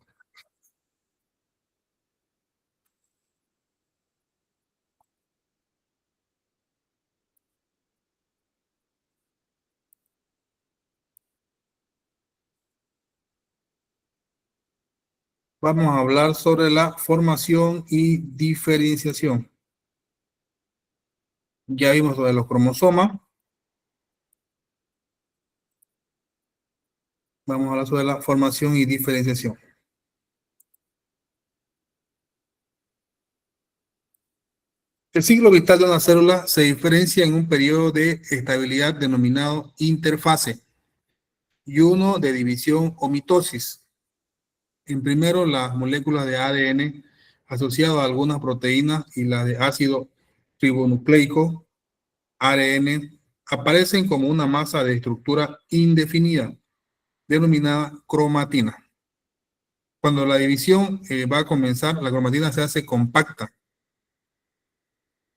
Vamos a hablar sobre la formación y diferenciación. Ya vimos sobre los cromosomas. Vamos a hablar sobre la formación y diferenciación. El ciclo vital de una célula se diferencia en un periodo de estabilidad denominado interfase y uno de división o mitosis. En primero, las moléculas de ADN asociadas a algunas proteínas y las de ácido ribonucleico, ARN, aparecen como una masa de estructura indefinida, denominada cromatina. Cuando la división va a comenzar, la cromatina se hace compacta.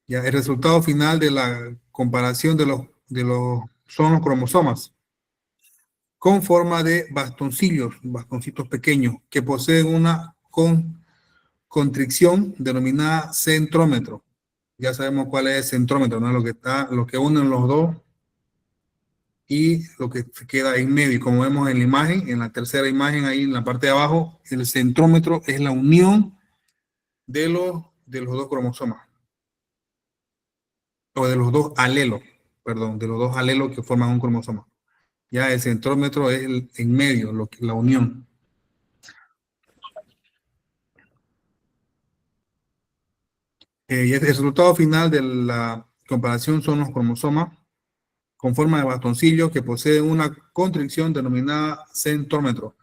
Ya, el resultado final de la comparación son los cromosomas, con forma de bastoncillos, bastoncitos pequeños, que poseen una constricción denominada centrómetro. Ya sabemos cuál es el centrómetro, ¿no? Lo que unen los dos y lo que queda en medio. Como vemos en la imagen, en la tercera imagen, ahí en la parte de abajo, el centrómetro es la unión de los dos cromosomas. O de los dos alelos, perdón, de los dos alelos que forman un cromosoma. Ya el centrómetro es en medio, la unión. Y el resultado final de la comparación son los cromosomas con forma de bastoncillo que poseen una constricción denominada centrómetro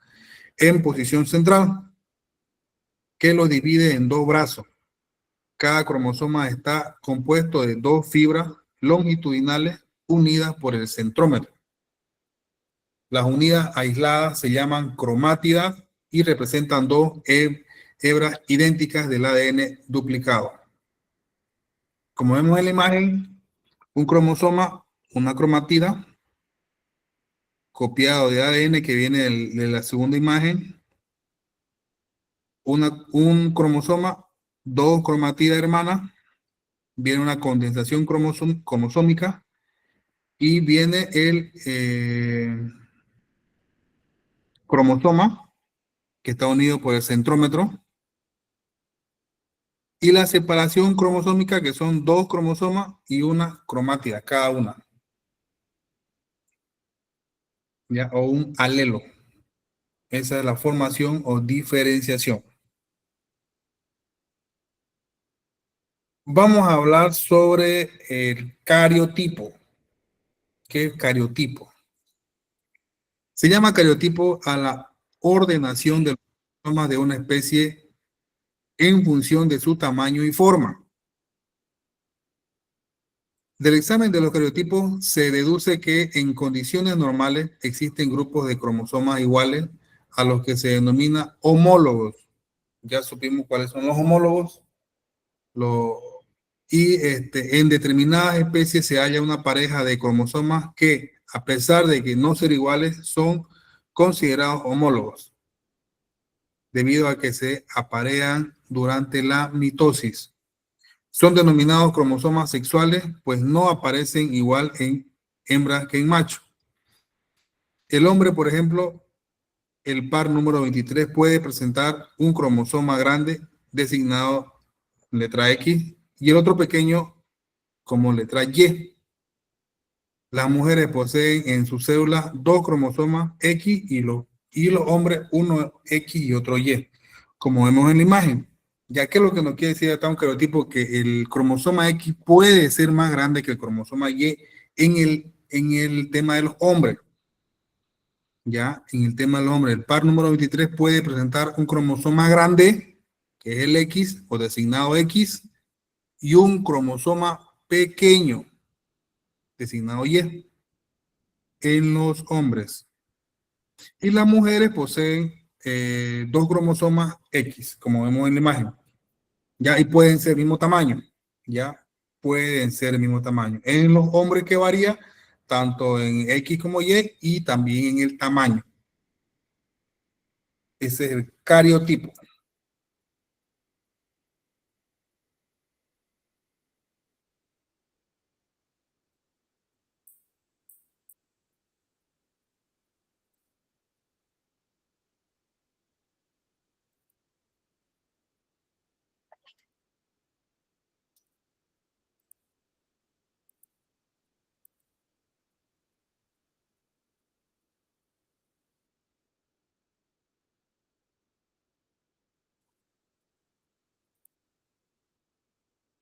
en posición central, que lo divide en dos brazos. Cada cromosoma está compuesto de dos fibras longitudinales unidas por el centrómetro. Las unidas aisladas se llaman cromátidas y representan dos hebras idénticas del ADN duplicado. Como vemos en la imagen, un cromosoma, una cromatida, copiado de ADN que viene de la segunda imagen, un cromosoma, dos cromatidas hermanas, viene una condensación cromosómica y viene el cromosoma que está unido por el centrómetro y la separación cromosómica que son dos cromosomas y una cromátida cada una. ¿Ya? O un alelo. Esa es la formación o diferenciación. Vamos a hablar sobre el cariotipo. ¿Qué es cariotipo? Se llama cariotipo a la ordenación de los cromosomas de una especie en función de su tamaño y forma. Del examen de los cariotipos se deduce que en condiciones normales existen grupos de cromosomas iguales a los que se denomina homólogos. Ya supimos cuáles son los homólogos. En determinadas especies se halla una pareja de cromosomas que, a pesar de que no ser iguales, son considerados homólogos, debido a que se aparean durante la mitosis. Son denominados cromosomas sexuales, pues no aparecen igual en hembras que en macho. El hombre, por ejemplo, el par número 23 puede presentar un cromosoma grande designado letra X y el otro pequeño como letra Y. Las mujeres poseen en sus células dos cromosomas X y los hombres uno X y otro Y, como vemos en la imagen. Ya que lo que nos quiere decir acá un cariotipo que el cromosoma X puede ser más grande que el cromosoma Y en el tema de los hombres. Ya, en el tema del hombre, el par número 23 puede presentar un cromosoma grande, que es el X o designado X, y un cromosoma pequeño, designado Y, en los hombres. Y las mujeres poseen dos cromosomas X, como vemos en la imagen. Ya, y pueden ser el mismo tamaño. Ya, pueden ser el mismo tamaño. En los hombres que varía tanto en X como y también en el tamaño. Ese es el cariotipo.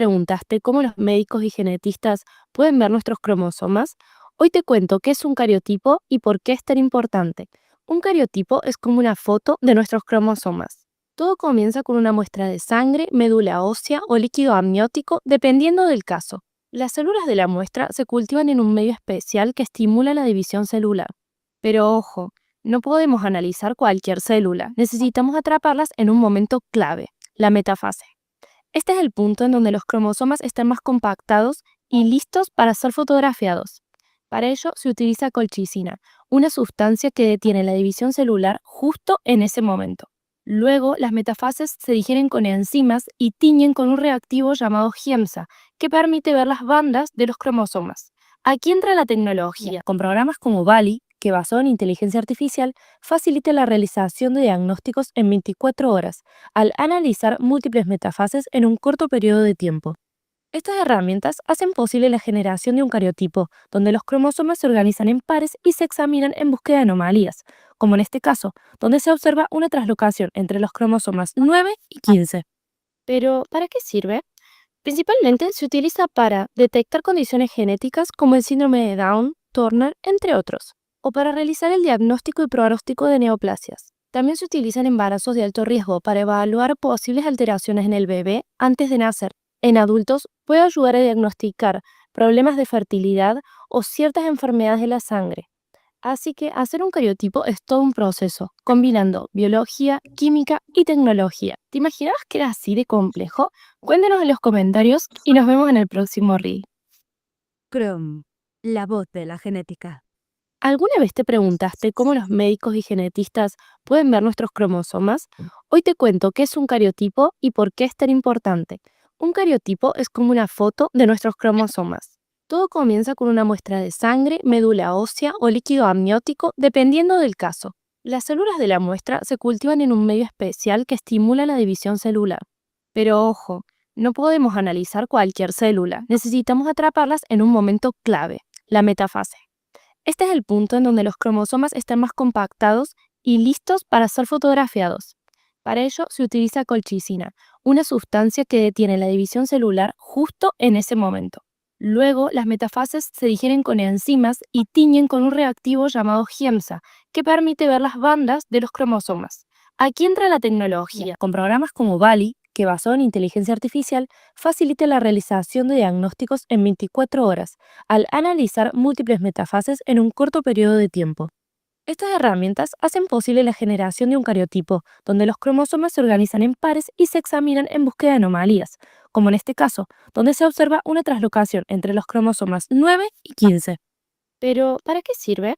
Preguntaste cómo los médicos y genetistas pueden ver nuestros cromosomas. Hoy te cuento qué es un cariotipo y por qué es tan importante. Un cariotipo es como una foto de nuestros cromosomas. Todo comienza con una muestra de sangre, médula ósea o líquido amniótico, dependiendo del caso. Las células de la muestra se cultivan en un medio especial que estimula la división celular. Pero ojo, no podemos analizar cualquier célula, necesitamos atraparlas en un momento clave, la metafase. Este es el punto en donde los cromosomas están más compactados y listos para ser fotografiados. Para ello se utiliza colchicina, una sustancia que detiene la división celular justo en ese momento. Luego, las metafases se digieren con enzimas y tiñen con un reactivo llamado GIEMSA, que permite ver las bandas de los cromosomas. Aquí entra la tecnología, con programas como Bali, que basado en inteligencia artificial, facilita la realización de diagnósticos en 24 horas, al analizar múltiples metafases en un corto periodo de tiempo. Estas herramientas hacen posible la generación de un cariotipo, donde los cromosomas se organizan en pares y se examinan en búsqueda de anomalías, como en este caso, donde se observa una traslocación entre los cromosomas 9 y 15. Pero, ¿para qué sirve? Principalmente se utiliza para detectar condiciones genéticas como el síndrome de Down, Turner, entre otros, o para realizar el diagnóstico y pronóstico de neoplasias. También se utiliza en embarazos de alto riesgo para evaluar posibles alteraciones en el bebé antes de nacer. En adultos puede ayudar a diagnosticar problemas de fertilidad o ciertas enfermedades de la sangre. Así que hacer un cariotipo es todo un proceso, combinando biología, química y tecnología. ¿Te imaginabas que era así de complejo? Cuéntanos en los comentarios y nos vemos en el próximo reel. Chrome, la voz de la genética. ¿Alguna vez te preguntaste cómo los médicos y genetistas pueden ver nuestros cromosomas? Hoy te cuento qué es un cariotipo y por qué es tan importante. Un cariotipo es como una foto de nuestros cromosomas. Todo comienza con una muestra de sangre, médula ósea o líquido amniótico, dependiendo del caso. Las células de la muestra se cultivan en un medio especial que estimula la división celular. Pero ojo, no podemos analizar cualquier célula, necesitamos atraparlas en un momento clave, la metafase. Este es el punto en donde los cromosomas están más compactados y listos para ser fotografiados. Para ello se utiliza colchicina, una sustancia que detiene la división celular justo en ese momento. Luego, las metafases se digieren con enzimas y tiñen con un reactivo llamado GIEMSA, que permite ver las bandas de los cromosomas. Aquí entra la tecnología, con programas como Bali, que basado en inteligencia artificial, facilita la realización de diagnósticos en 24 horas, al analizar múltiples metafases en un corto periodo de tiempo. Estas herramientas hacen posible la generación de un cariotipo, donde los cromosomas se organizan en pares y se examinan en búsqueda de anomalías, como en este caso, donde se observa una traslocación entre los cromosomas 9 y 15. Pero, ¿para qué sirve?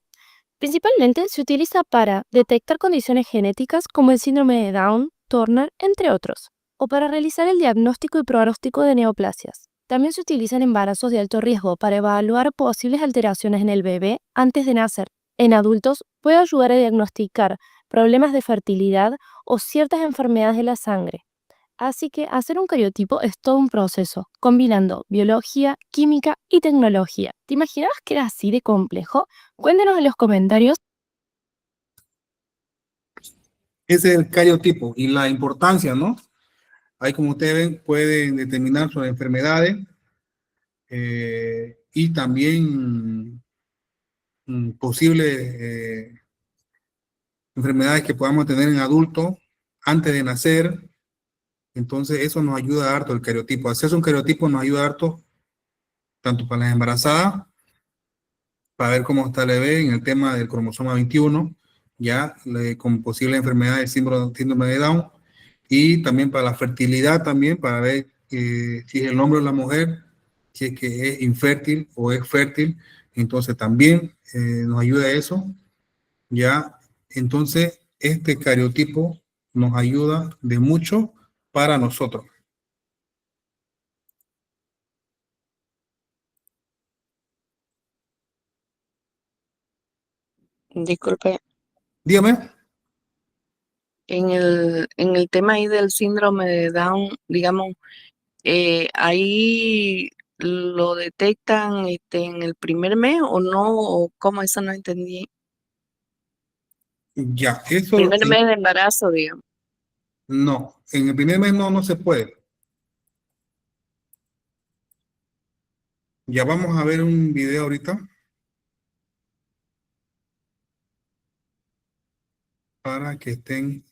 Principalmente se utiliza para detectar condiciones genéticas como el síndrome de Down, Turner, entre otros, o para realizar el diagnóstico y pronóstico de neoplasias. También se utiliza en embarazos de alto riesgo para evaluar posibles alteraciones en el bebé antes de nacer. En adultos puede ayudar a diagnosticar problemas de fertilidad o ciertas enfermedades de la sangre. Así que hacer un cariotipo es todo un proceso, combinando biología, química y tecnología. ¿Te imaginabas que era así de complejo? Cuéntanos en los comentarios. Ese es el cariotipo y la importancia, ¿no? Ahí, como ustedes ven, pueden determinar sobre enfermedades y también posibles enfermedades que podamos tener en adultos antes de nacer. Entonces, eso nos ayuda harto el cariotipo. Hacerse un cariotipo nos ayuda harto tanto para las embarazadas, para ver cómo está el bebé en el tema del cromosoma 21, ya con posibles enfermedades del síndrome de Down, y también para la fertilidad también, para ver si es el hombre o la mujer, si es que es infértil o es fértil. Entonces también nos ayuda eso, ya. Entonces este cariotipo nos ayuda de mucho para nosotros. Disculpe, Dígame. en el tema ahí del síndrome de Down, digamos, ahí lo detectan en el primer mes o no, o cómo, eso no entendí. Ya, eso Primer mes de embarazo, digamos. no, en el primer mes no se puede. Ya vamos a ver un video ahorita para que estén.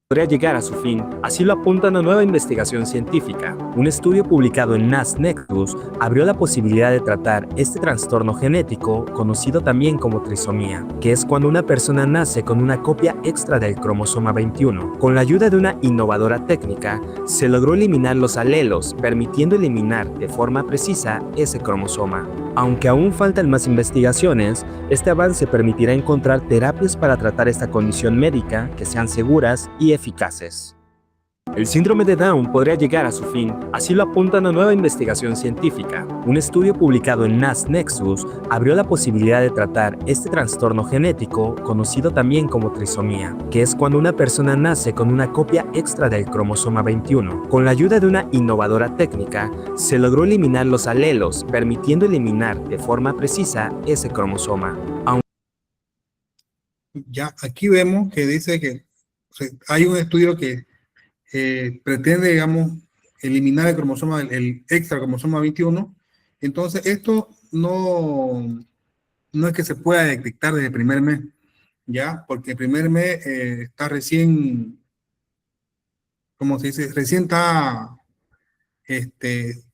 Podría llegar a su fin. Así lo apunta una nueva investigación científica. Un estudio publicado en NAS Nexus abrió la posibilidad de tratar este trastorno genético, conocido también como trisomía, que es cuando una persona nace con una copia extra del cromosoma 21. Con la ayuda de una innovadora técnica, se logró eliminar los alelos, permitiendo eliminar de forma precisa ese cromosoma. Aunque aún faltan más investigaciones, este avance permitirá encontrar terapias para tratar esta condición médica que sean seguras y eficaces. El síndrome de Down podría llegar a su fin, así lo apunta una nueva investigación científica. Un estudio publicado en NAS Nexus abrió la posibilidad de tratar este trastorno genético, conocido también como trisomía, que es cuando una persona nace con una copia extra del cromosoma 21. Con la ayuda de una innovadora técnica, se logró eliminar los alelos, permitiendo eliminar de forma precisa ese cromosoma. Ya, aquí vemos que dice que hay un estudio que pretende, digamos, eliminar el cromosoma, el extra cromosoma 21. Entonces, esto no es que se pueda detectar desde el primer mes, ¿ya? Porque el primer mes está recién, ¿cómo se dice? Recién está,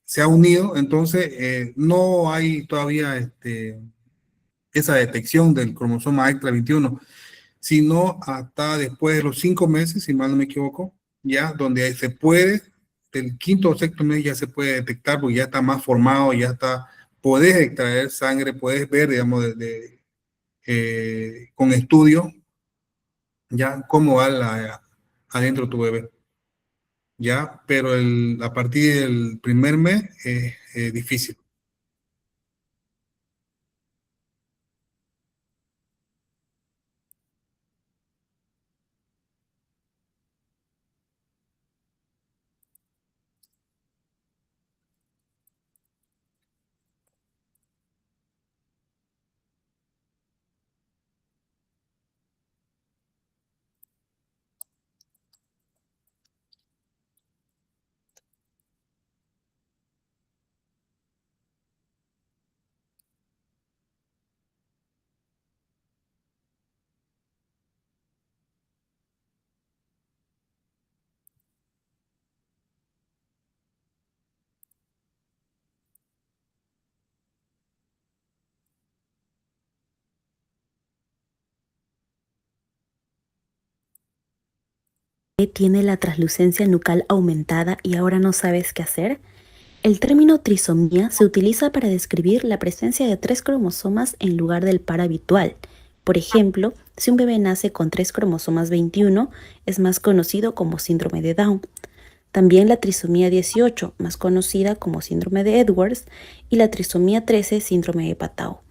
se ha unido, entonces no hay todavía esa detección del cromosoma extra 21, sino hasta después de los 5 meses, si mal no me equivoco, ya donde se puede, del quinto o sexto mes ya se puede detectar, porque ya está más formado, ya está, puedes extraer sangre, puedes ver, digamos, con estudio, ya cómo va adentro de tu bebé, ya, pero a partir del primer mes es difícil. ¿Tiene la translucencia nucal aumentada y ahora no sabes qué hacer? El término trisomía se utiliza para describir la presencia de 3 cromosomas en lugar del par habitual. Por ejemplo, si un bebé nace con 3 cromosomas 21, es más conocido como síndrome de Down. También la trisomía 18, más conocida como síndrome de Edwards, y la trisomía 13, síndrome de Patau.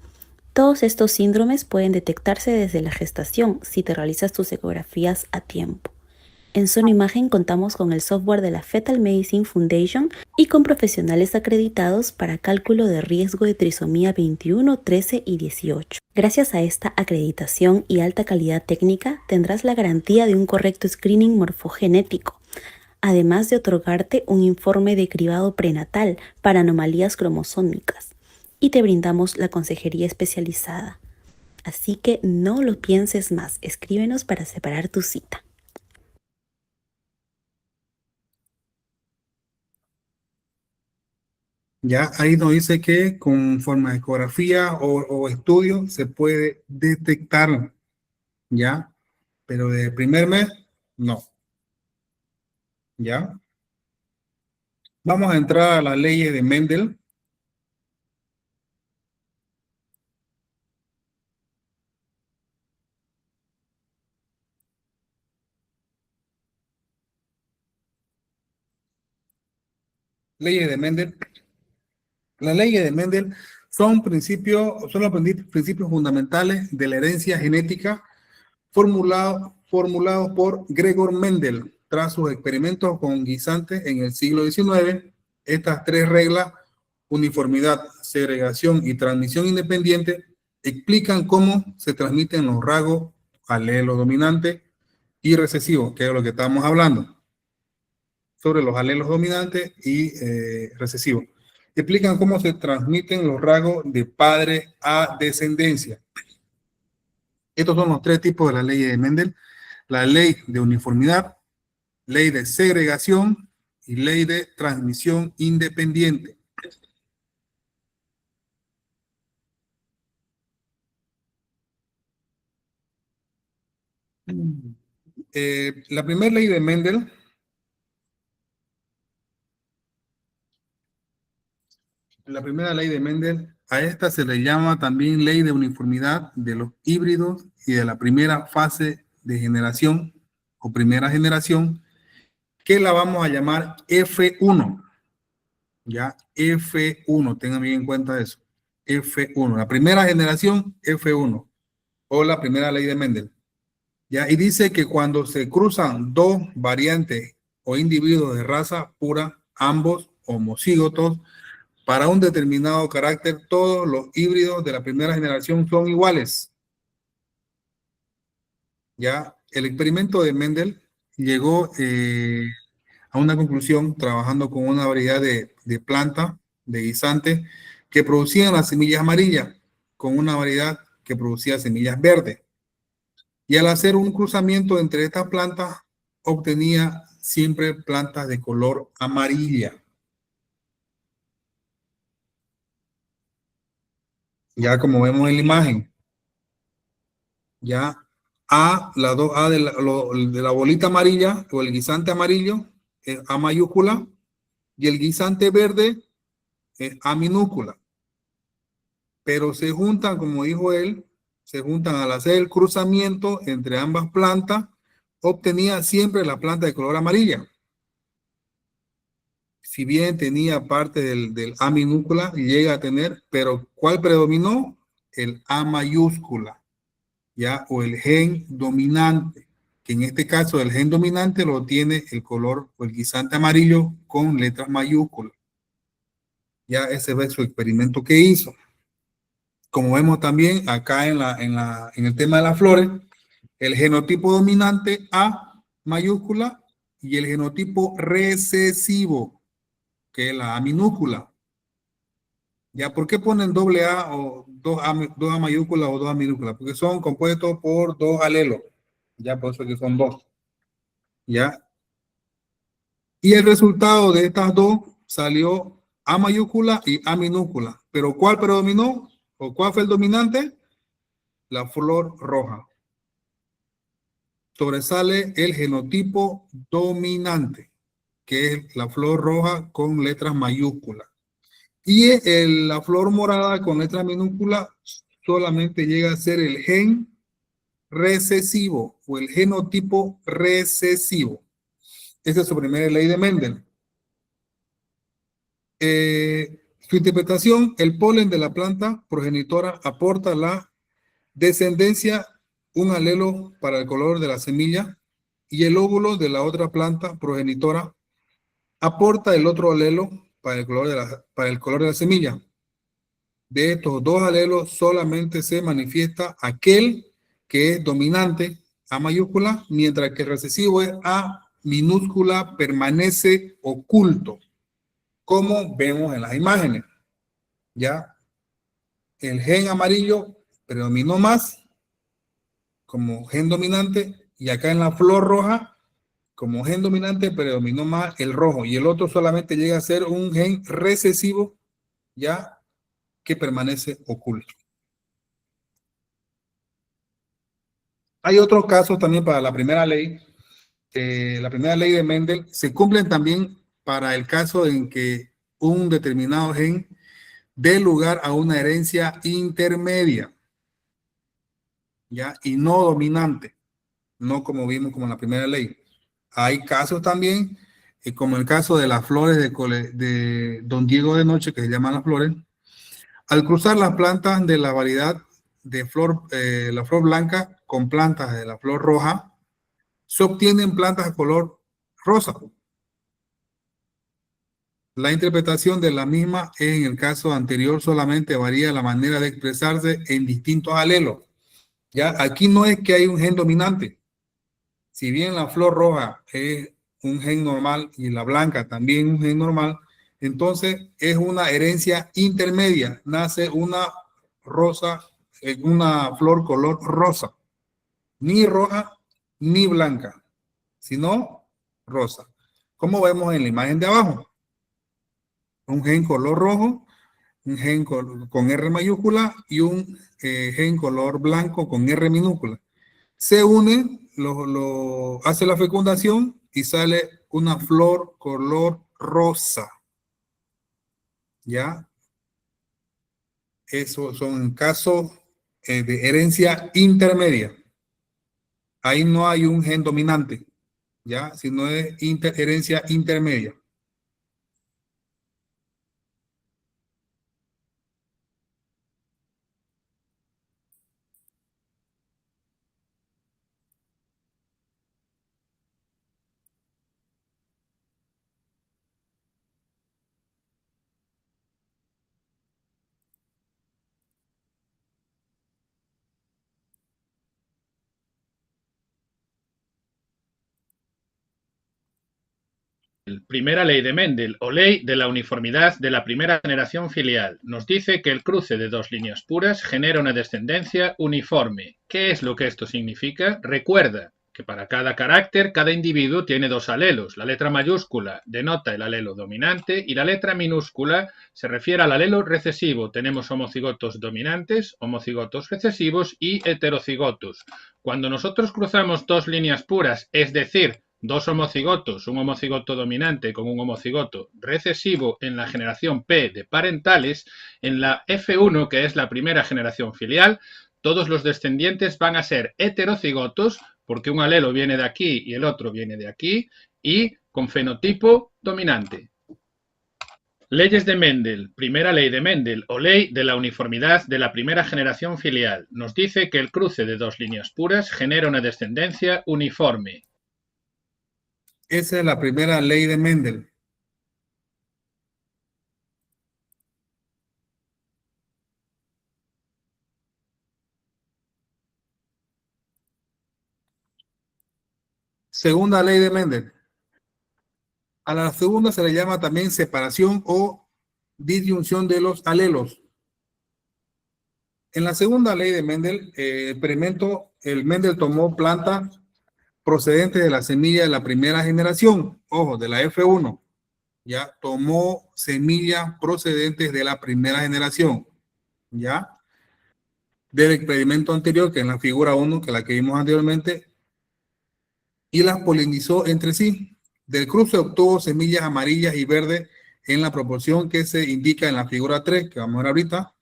Todos estos síndromes pueden detectarse desde la gestación si te realizas tus ecografías a tiempo. En Sonoimagen contamos con el software de la Fetal Medicine Foundation y con profesionales acreditados para cálculo de riesgo de trisomía 21, 13 y 18. Gracias a esta acreditación y alta calidad técnica tendrás la garantía de un correcto screening morfogenético, además de otorgarte un informe de cribado prenatal para anomalías cromosómicas, y te brindamos la consejería especializada. Así que no lo pienses más, escríbenos para separar tu cita. Ya ahí nos dice que con forma de ecografía o estudio se puede detectar, ¿ya? Pero de primer mes, no. ¿Ya? Vamos a entrar a las leyes de Mendel. Leyes de Mendel. Las leyes de Mendel son los principios fundamentales de la herencia genética formulados por Gregor Mendel tras sus experimentos con guisantes en el siglo XIX. Estas tres reglas, uniformidad, segregación y transmisión independiente, explican cómo se transmiten los rasgos alelo dominante y recesivo, que es lo que estamos hablando, sobre los alelos dominantes y recesivos. Explican cómo se transmiten los rasgos de padre a descendencia. Estos son los tres tipos de la ley de Mendel: la ley de uniformidad, ley de segregación y ley de transmisión independiente. La primera ley de Mendel a esta se le llama también ley de uniformidad de los híbridos y de la primera fase de generación o primera generación, que la vamos a llamar F1. Ya, F1, tengan bien en cuenta eso. F1, la primera generación, F1, o la primera ley de Mendel. Ya, y dice que cuando se cruzan dos variantes o individuos de raza pura, ambos homocígotos, para un determinado carácter, todos los híbridos de la primera generación son iguales. Ya, el experimento de Mendel llegó a una conclusión trabajando con una variedad de plantas, de guisantes, que producían las semillas amarillas, con una variedad que producía semillas verdes. Y al hacer un cruzamiento entre estas plantas, obtenía siempre plantas de color amarilla. Ya como vemos en la imagen, ya A de la bolita amarilla o el guisante amarillo es A mayúscula y el guisante verde es A minúscula. Pero se juntan, como dijo él, se juntan al hacer el cruzamiento entre ambas plantas, obtenía siempre la planta de color amarilla. Si bien tenía parte del A minúscula, llega a tener, pero ¿cuál predominó? El A mayúscula, ya, o el gen dominante, que en este caso el gen dominante lo tiene el color o el guisante amarillo con letras mayúsculas. Ya ese fue su experimento que hizo. Como vemos también acá en el tema de las flores, el genotipo dominante A mayúscula y el genotipo recesivo, que es la A minúscula. ¿Ya? ¿Por qué ponen doble A o dos A mayúsculas o dos A minúsculas? Porque son compuestos por dos alelos. Ya, por eso que son dos. ¿Ya? Y el resultado de estas dos salió A mayúscula y A minúscula. ¿Pero cuál predominó? ¿O cuál fue el dominante? La flor roja. Sobresale el genotipo dominante, que es la flor roja con letras mayúsculas. Y la flor morada con letra minúscula solamente llega a ser el gen recesivo o el genotipo recesivo. Esa es su primera ley de Mendel. Su interpretación: el polen de la planta progenitora aporta la descendencia, un alelo para el color de la semilla, y el óvulo de la otra planta progenitora aporta el otro alelo para el color de la semilla. De estos dos alelos solamente se manifiesta aquel que es dominante, A mayúscula, mientras que el recesivo es A minúscula, permanece oculto, como vemos en las imágenes. Ya el gen amarillo predominó más como gen dominante, y acá en la flor roja, como gen dominante, predominó más el rojo, y el otro solamente llega a ser un gen recesivo, ya que permanece oculto. Hay otros casos también para la primera ley. La primera ley de Mendel se cumplen también para el caso en que un determinado gen dé lugar a una herencia intermedia, ¿ya? Y no dominante, no como vimos como en la primera ley. Hay casos también, como el caso de las flores de Don Diego de Noche, que se llaman las flores. Al cruzar las plantas de la variedad de la flor blanca con plantas de la flor roja, se obtienen plantas de color rosa. La interpretación de la misma en el caso anterior solamente varía la manera de expresarse en distintos alelos. Ya aquí no es que hay un gen dominante. Si bien la flor roja es un gen normal y la blanca también un gen normal, entonces es una herencia intermedia. Nace una flor color rosa, ni roja ni blanca, sino rosa. Como vemos en la imagen de abajo, un gen color rojo, un gen con R mayúscula y un gen color blanco con R minúscula. Se unen, hace la fecundación y sale una flor color rosa. ¿Ya? Esos son casos de herencia intermedia. Ahí no hay un gen dominante, ¿ya? Sino es herencia intermedia. Primera ley de Mendel o ley de la uniformidad de la primera generación filial. Nos dice que el cruce de dos líneas puras genera una descendencia uniforme. ¿Qué es lo que esto significa? Recuerda que para cada carácter, cada individuo tiene dos alelos. La letra mayúscula denota el alelo dominante y la letra minúscula se refiere al alelo recesivo. Tenemos homocigotos dominantes, homocigotos recesivos y heterocigotos. Cuando nosotros cruzamos dos líneas puras, es decir, dos homocigotos, un homocigoto dominante con un homocigoto recesivo en la generación P de parentales, en la F1, que es la primera generación filial, todos los descendientes van a ser heterocigotos, porque un alelo viene de aquí y el otro viene de aquí, y con fenotipo dominante. Leyes de Mendel, primera ley de Mendel o ley de la uniformidad de la primera generación filial. Nos dice que el cruce de dos líneas puras genera una descendencia uniforme. Esa es la primera ley de Mendel. Segunda ley de Mendel. A la segunda se le llama también separación o disyunción de los alelos. En la segunda ley de Mendel, el Mendel tomó plantas procedentes de la semilla de la primera generación, ojo, de la F1, ya tomó semillas procedentes de la primera generación, ya del experimento anterior, que es la figura 1, que es la que vimos anteriormente, y las polinizó entre sí. Del cruce obtuvo semillas amarillas y verdes en la proporción que se indica en la figura 3, que vamos a ver ahorita.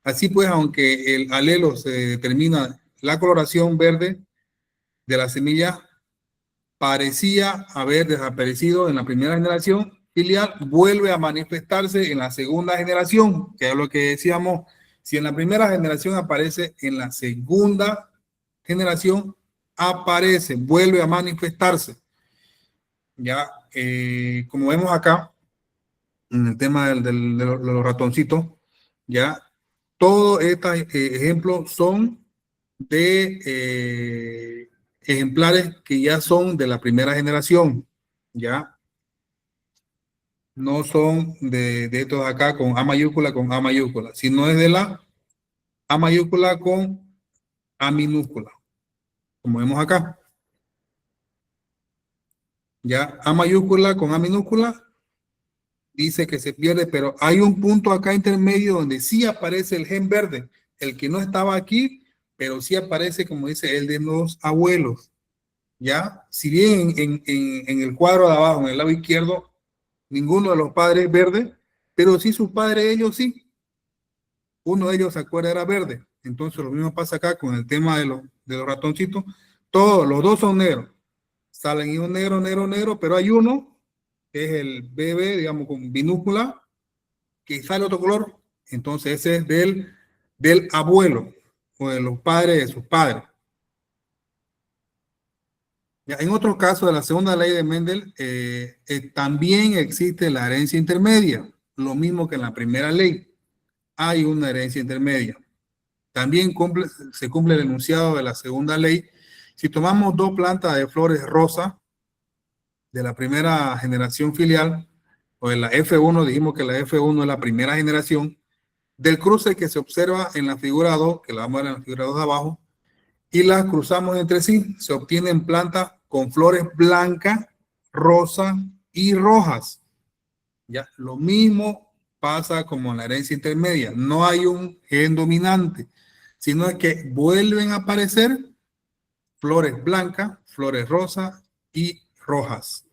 Así pues, aunque el alelo se determina la coloración verde de la semilla, parecía haber desaparecido en la primera generación filial, vuelve a manifestarse en la segunda generación, que es lo que decíamos, si en la primera generación aparece en la segunda generación, aparece, vuelve a manifestarse. Ya, como vemos acá, en el tema de los ratoncitos, ya, todos estos ejemplos son de ejemplares que ya son de la primera generación, ya. No son de estos acá con A mayúscula, sino es de la A mayúscula con A minúscula, como vemos acá. Ya, A mayúscula con A minúscula dice que se pierde, pero hay un punto acá intermedio donde sí aparece el gen verde, el que no estaba aquí, pero sí aparece, como dice, el de los abuelos. Ya, si bien en el cuadro de abajo, en el lado izquierdo, ninguno de los padres es verde, pero sí sus padres, ellos sí. Uno de ellos, se acuerda, era verde. Entonces lo mismo pasa acá con el tema de los ratoncitos. Todos, los dos son negros. Salen hijos negro, negro, negro, pero hay uno, que es el bebé, digamos, con binúcula, que sale otro color. Entonces ese es del abuelo o de los padres de sus padres. Ya, en otros casos de la segunda ley de Mendel, también existe la herencia intermedia, lo mismo que en la primera ley. Hay una herencia intermedia. También se cumple el enunciado de la segunda ley. Si tomamos dos plantas de flores rosa de la primera generación filial, o de la F1, dijimos que la F1 es la primera generación, del cruce que se observa en la figura 2, que la vamos a ver en la figura 2 de abajo, y las cruzamos entre sí, se obtienen plantas con flores blancas, rosas y rojas. Ya, lo mismo pasa como en la herencia intermedia. No hay un gen dominante, sino que vuelven a aparecer flores blancas, flores rosas y rojas,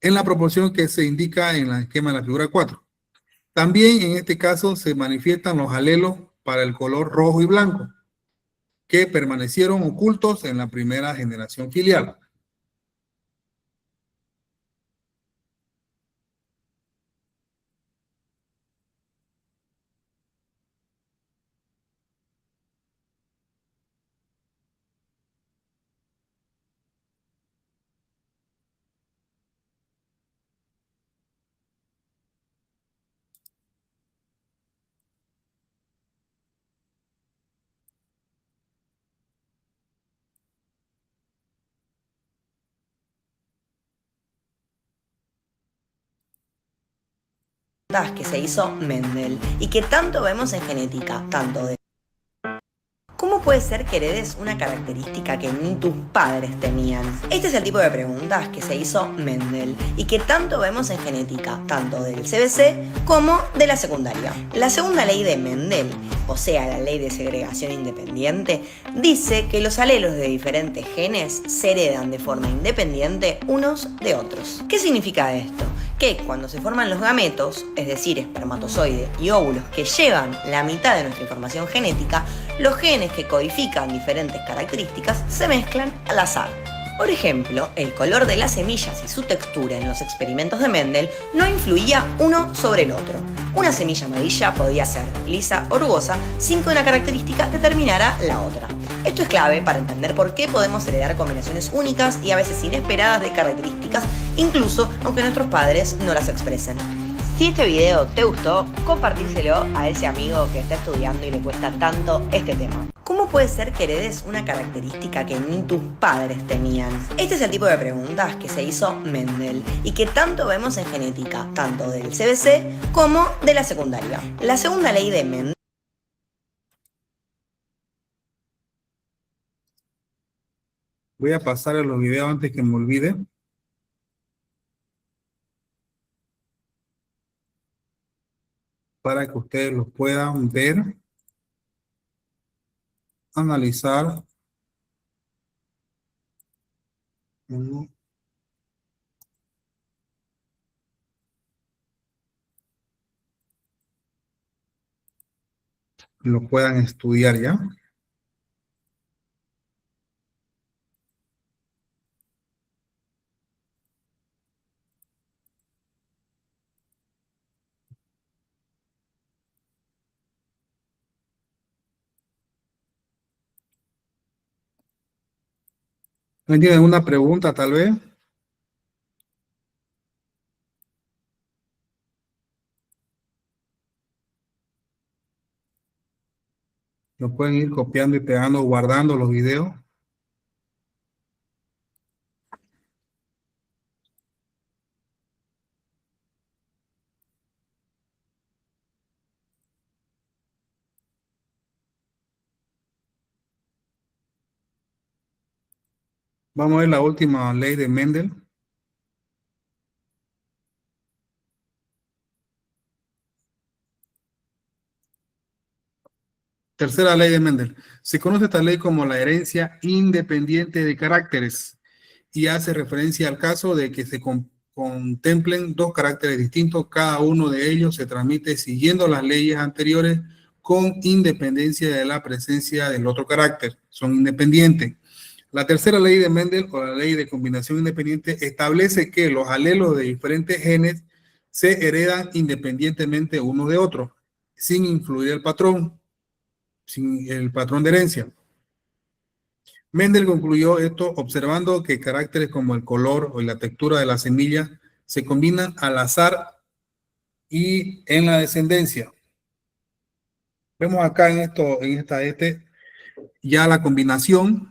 en la proporción que se indica en el esquema de la figura 4. También en este caso se manifiestan los alelos para el color rojo y blanco, que permanecieron ocultos en la primera generación filial. Que se hizo Mendel y que tanto vemos en genética, tanto de ¿cómo puede ser que heredes una característica que ni tus padres tenían? Este es el tipo de preguntas que se hizo Mendel y que tanto vemos en genética, tanto del CBC como de la secundaria. La segunda ley de Mendel, o sea, la ley de segregación independiente, dice que los alelos de diferentes genes se heredan de forma independiente unos de otros. ¿Qué significa esto? Que cuando se forman los gametos, es decir, espermatozoides y óvulos que llevan la mitad de nuestra información genética, los genes que codifican diferentes características se mezclan al azar. Por ejemplo, el color de las semillas y su textura en los experimentos de Mendel no influía uno sobre el otro. Una semilla amarilla podía ser lisa o rugosa sin que una característica determinara la otra. Esto es clave para entender por qué podemos heredar combinaciones únicas y a veces inesperadas de características, incluso aunque nuestros padres no las expresen. Si este video te gustó, compartíselo a ese amigo que está estudiando y le cuesta tanto este tema. ¿Cómo puede ser que heredes una característica que ni tus padres tenían? Este es el tipo de preguntas que se hizo Mendel y que tanto vemos en genética, tanto del CBC como de la secundaria. La segunda ley de Mendel. Voy a pasar a los videos antes que me olvide. Para que ustedes los puedan ver, analizar. Lo puedan estudiar ya. ¿No tiene alguna pregunta tal vez? Lo pueden ir copiando y pegando, guardando los videos. Vamos a ver la última ley de Mendel. Tercera ley de Mendel. Se conoce esta ley como la herencia independiente de caracteres y hace referencia al caso de que se contemplen dos caracteres distintos. Cada uno de ellos se transmite siguiendo las leyes anteriores con independencia de la presencia del otro carácter. Son independientes. La tercera ley de Mendel, o la ley de combinación independiente, establece que los alelos de diferentes genes se heredan independientemente uno de otro, sin influir el patrón de herencia. Mendel concluyó esto observando que caracteres como el color o la textura de la semilla se combinan al azar y en la descendencia. Vemos acá ya la combinación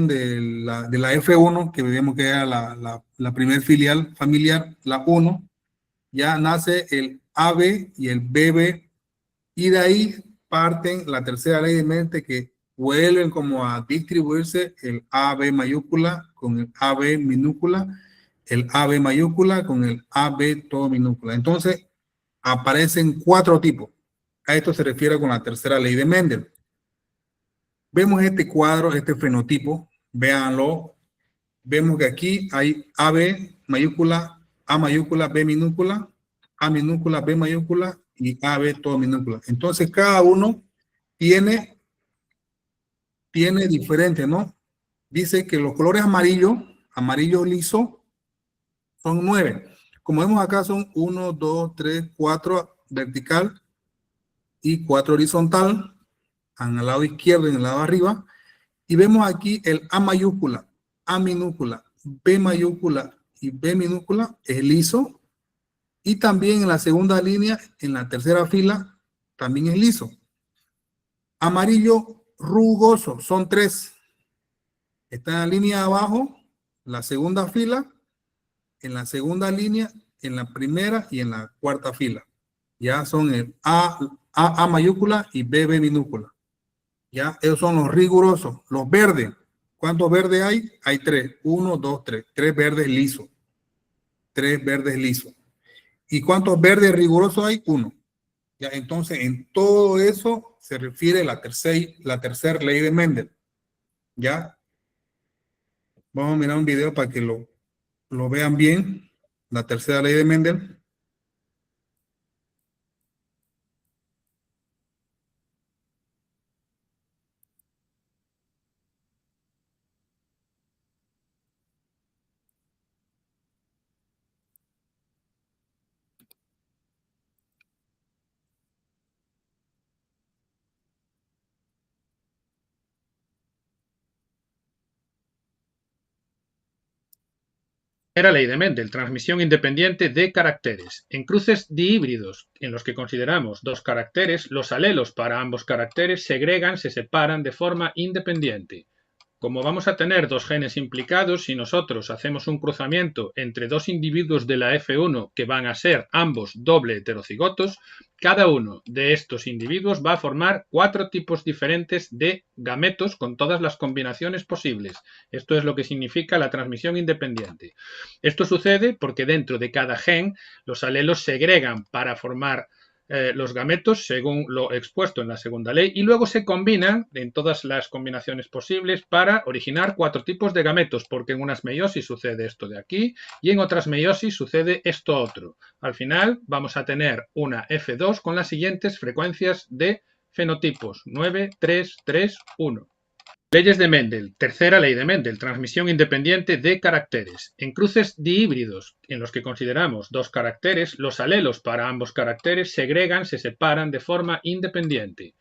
de la F1, que vemos que era la primer filial familiar, la 1, ya nace el AB y el BB, y de ahí parten la tercera ley de Mendel, que vuelven como a distribuirse el AB mayúscula con el AB minúscula, el AB mayúscula con el AB todo minúscula. Entonces, aparecen 4 tipos. A esto se refiere con la tercera ley de Mendel. Vemos este cuadro, este fenotipo, véanlo. Vemos que aquí hay AB mayúscula, A mayúscula, B minúscula, A minúscula, B mayúscula y AB todo minúscula. Entonces, cada uno tiene diferente, ¿no? Dice que los colores amarillo liso, son 9. Como vemos acá son 1, 2, 3, 4 vertical y 4 horizontal, en el lado izquierdo y en el lado arriba. Y vemos aquí el A mayúscula, A minúscula, B mayúscula y B minúscula es liso. Y también en la segunda línea, en la tercera fila, también es liso. Amarillo rugoso, son 3. Está en la línea de abajo, la segunda fila, en la segunda línea, en la primera y en la cuarta fila. Ya son el A mayúscula y B minúscula. Ya, esos son los rigurosos. Los verdes, ¿cuántos verdes hay? Hay 3. 1, 2, 3. 3 verdes lisos. 3 verdes lisos. ¿Y cuántos verdes rigurosos hay? 1. Ya, entonces, en todo eso se refiere la tercera ley de Mendel. ¿Ya? Vamos a mirar un video para que lo vean bien. La tercera ley de Mendel. Era ley de Mendel, transmisión independiente de caracteres. En cruces dihíbridos, en los que consideramos dos caracteres, los alelos para ambos caracteres se separan de forma independiente. Como vamos a tener dos genes implicados, si nosotros hacemos un cruzamiento entre dos individuos de la F1 que van a ser ambos doble heterocigotos, cada uno de estos individuos va a formar 4 tipos diferentes de gametos con todas las combinaciones posibles. Esto es lo que significa la transmisión independiente. Esto sucede porque dentro de cada gen los alelos segregan para formar los gametos según lo expuesto en la segunda ley y luego se combinan en todas las combinaciones posibles para originar 4 tipos de gametos, porque en unas meiosis sucede esto de aquí y en otras meiosis sucede esto otro. Al final vamos a tener una F2 con las siguientes frecuencias de fenotipos: 9, 3, 3, 1. Leyes de Mendel. Tercera ley de Mendel. Transmisión independiente de caracteres. En cruces dihíbridos, en los que consideramos dos caracteres, los alelos para ambos caracteres se separan de forma independiente.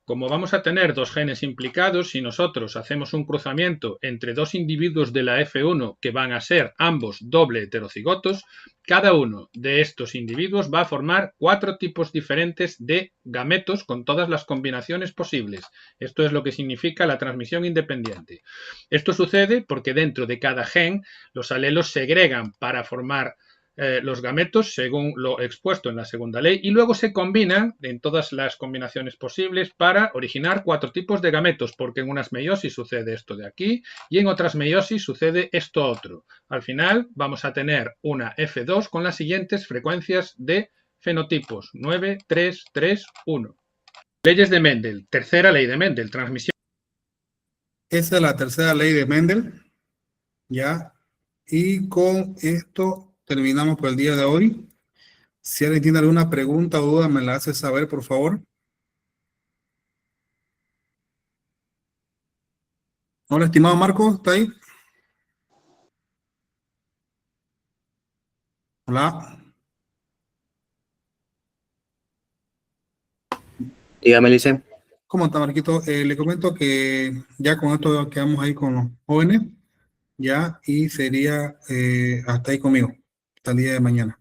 Como vamos a tener dos genes implicados, si nosotros hacemos un cruzamiento entre dos individuos de la F1 que van a ser ambos doble heterocigotos, cada uno de estos individuos va a formar 4 tipos diferentes de gametos con todas las combinaciones posibles. Esto es lo que significa la transmisión independiente. Esto sucede porque dentro de cada gen los alelos segregan para formar los gametos según lo expuesto en la segunda ley y luego se combinan en todas las combinaciones posibles para originar 4 tipos de gametos, porque en unas meiosis sucede esto de aquí y en otras meiosis sucede esto otro. Al final vamos a tener una F2 con las siguientes frecuencias de fenotipos: 9, 3, 3, 1. Leyes de Mendel. Tercera ley de Mendel, transmisión. Esa es la tercera ley de Mendel, ¿ya? Y con esto terminamos por el día de hoy. Si alguien tiene alguna pregunta o duda, me la hace saber, por favor. Hola, estimado Marco, ¿está ahí? Hola. Dígame, Lice. ¿Cómo está, Marquito? Le comento que ya con esto quedamos ahí con los jóvenes, ya, y sería hasta ahí conmigo, hasta el día de mañana.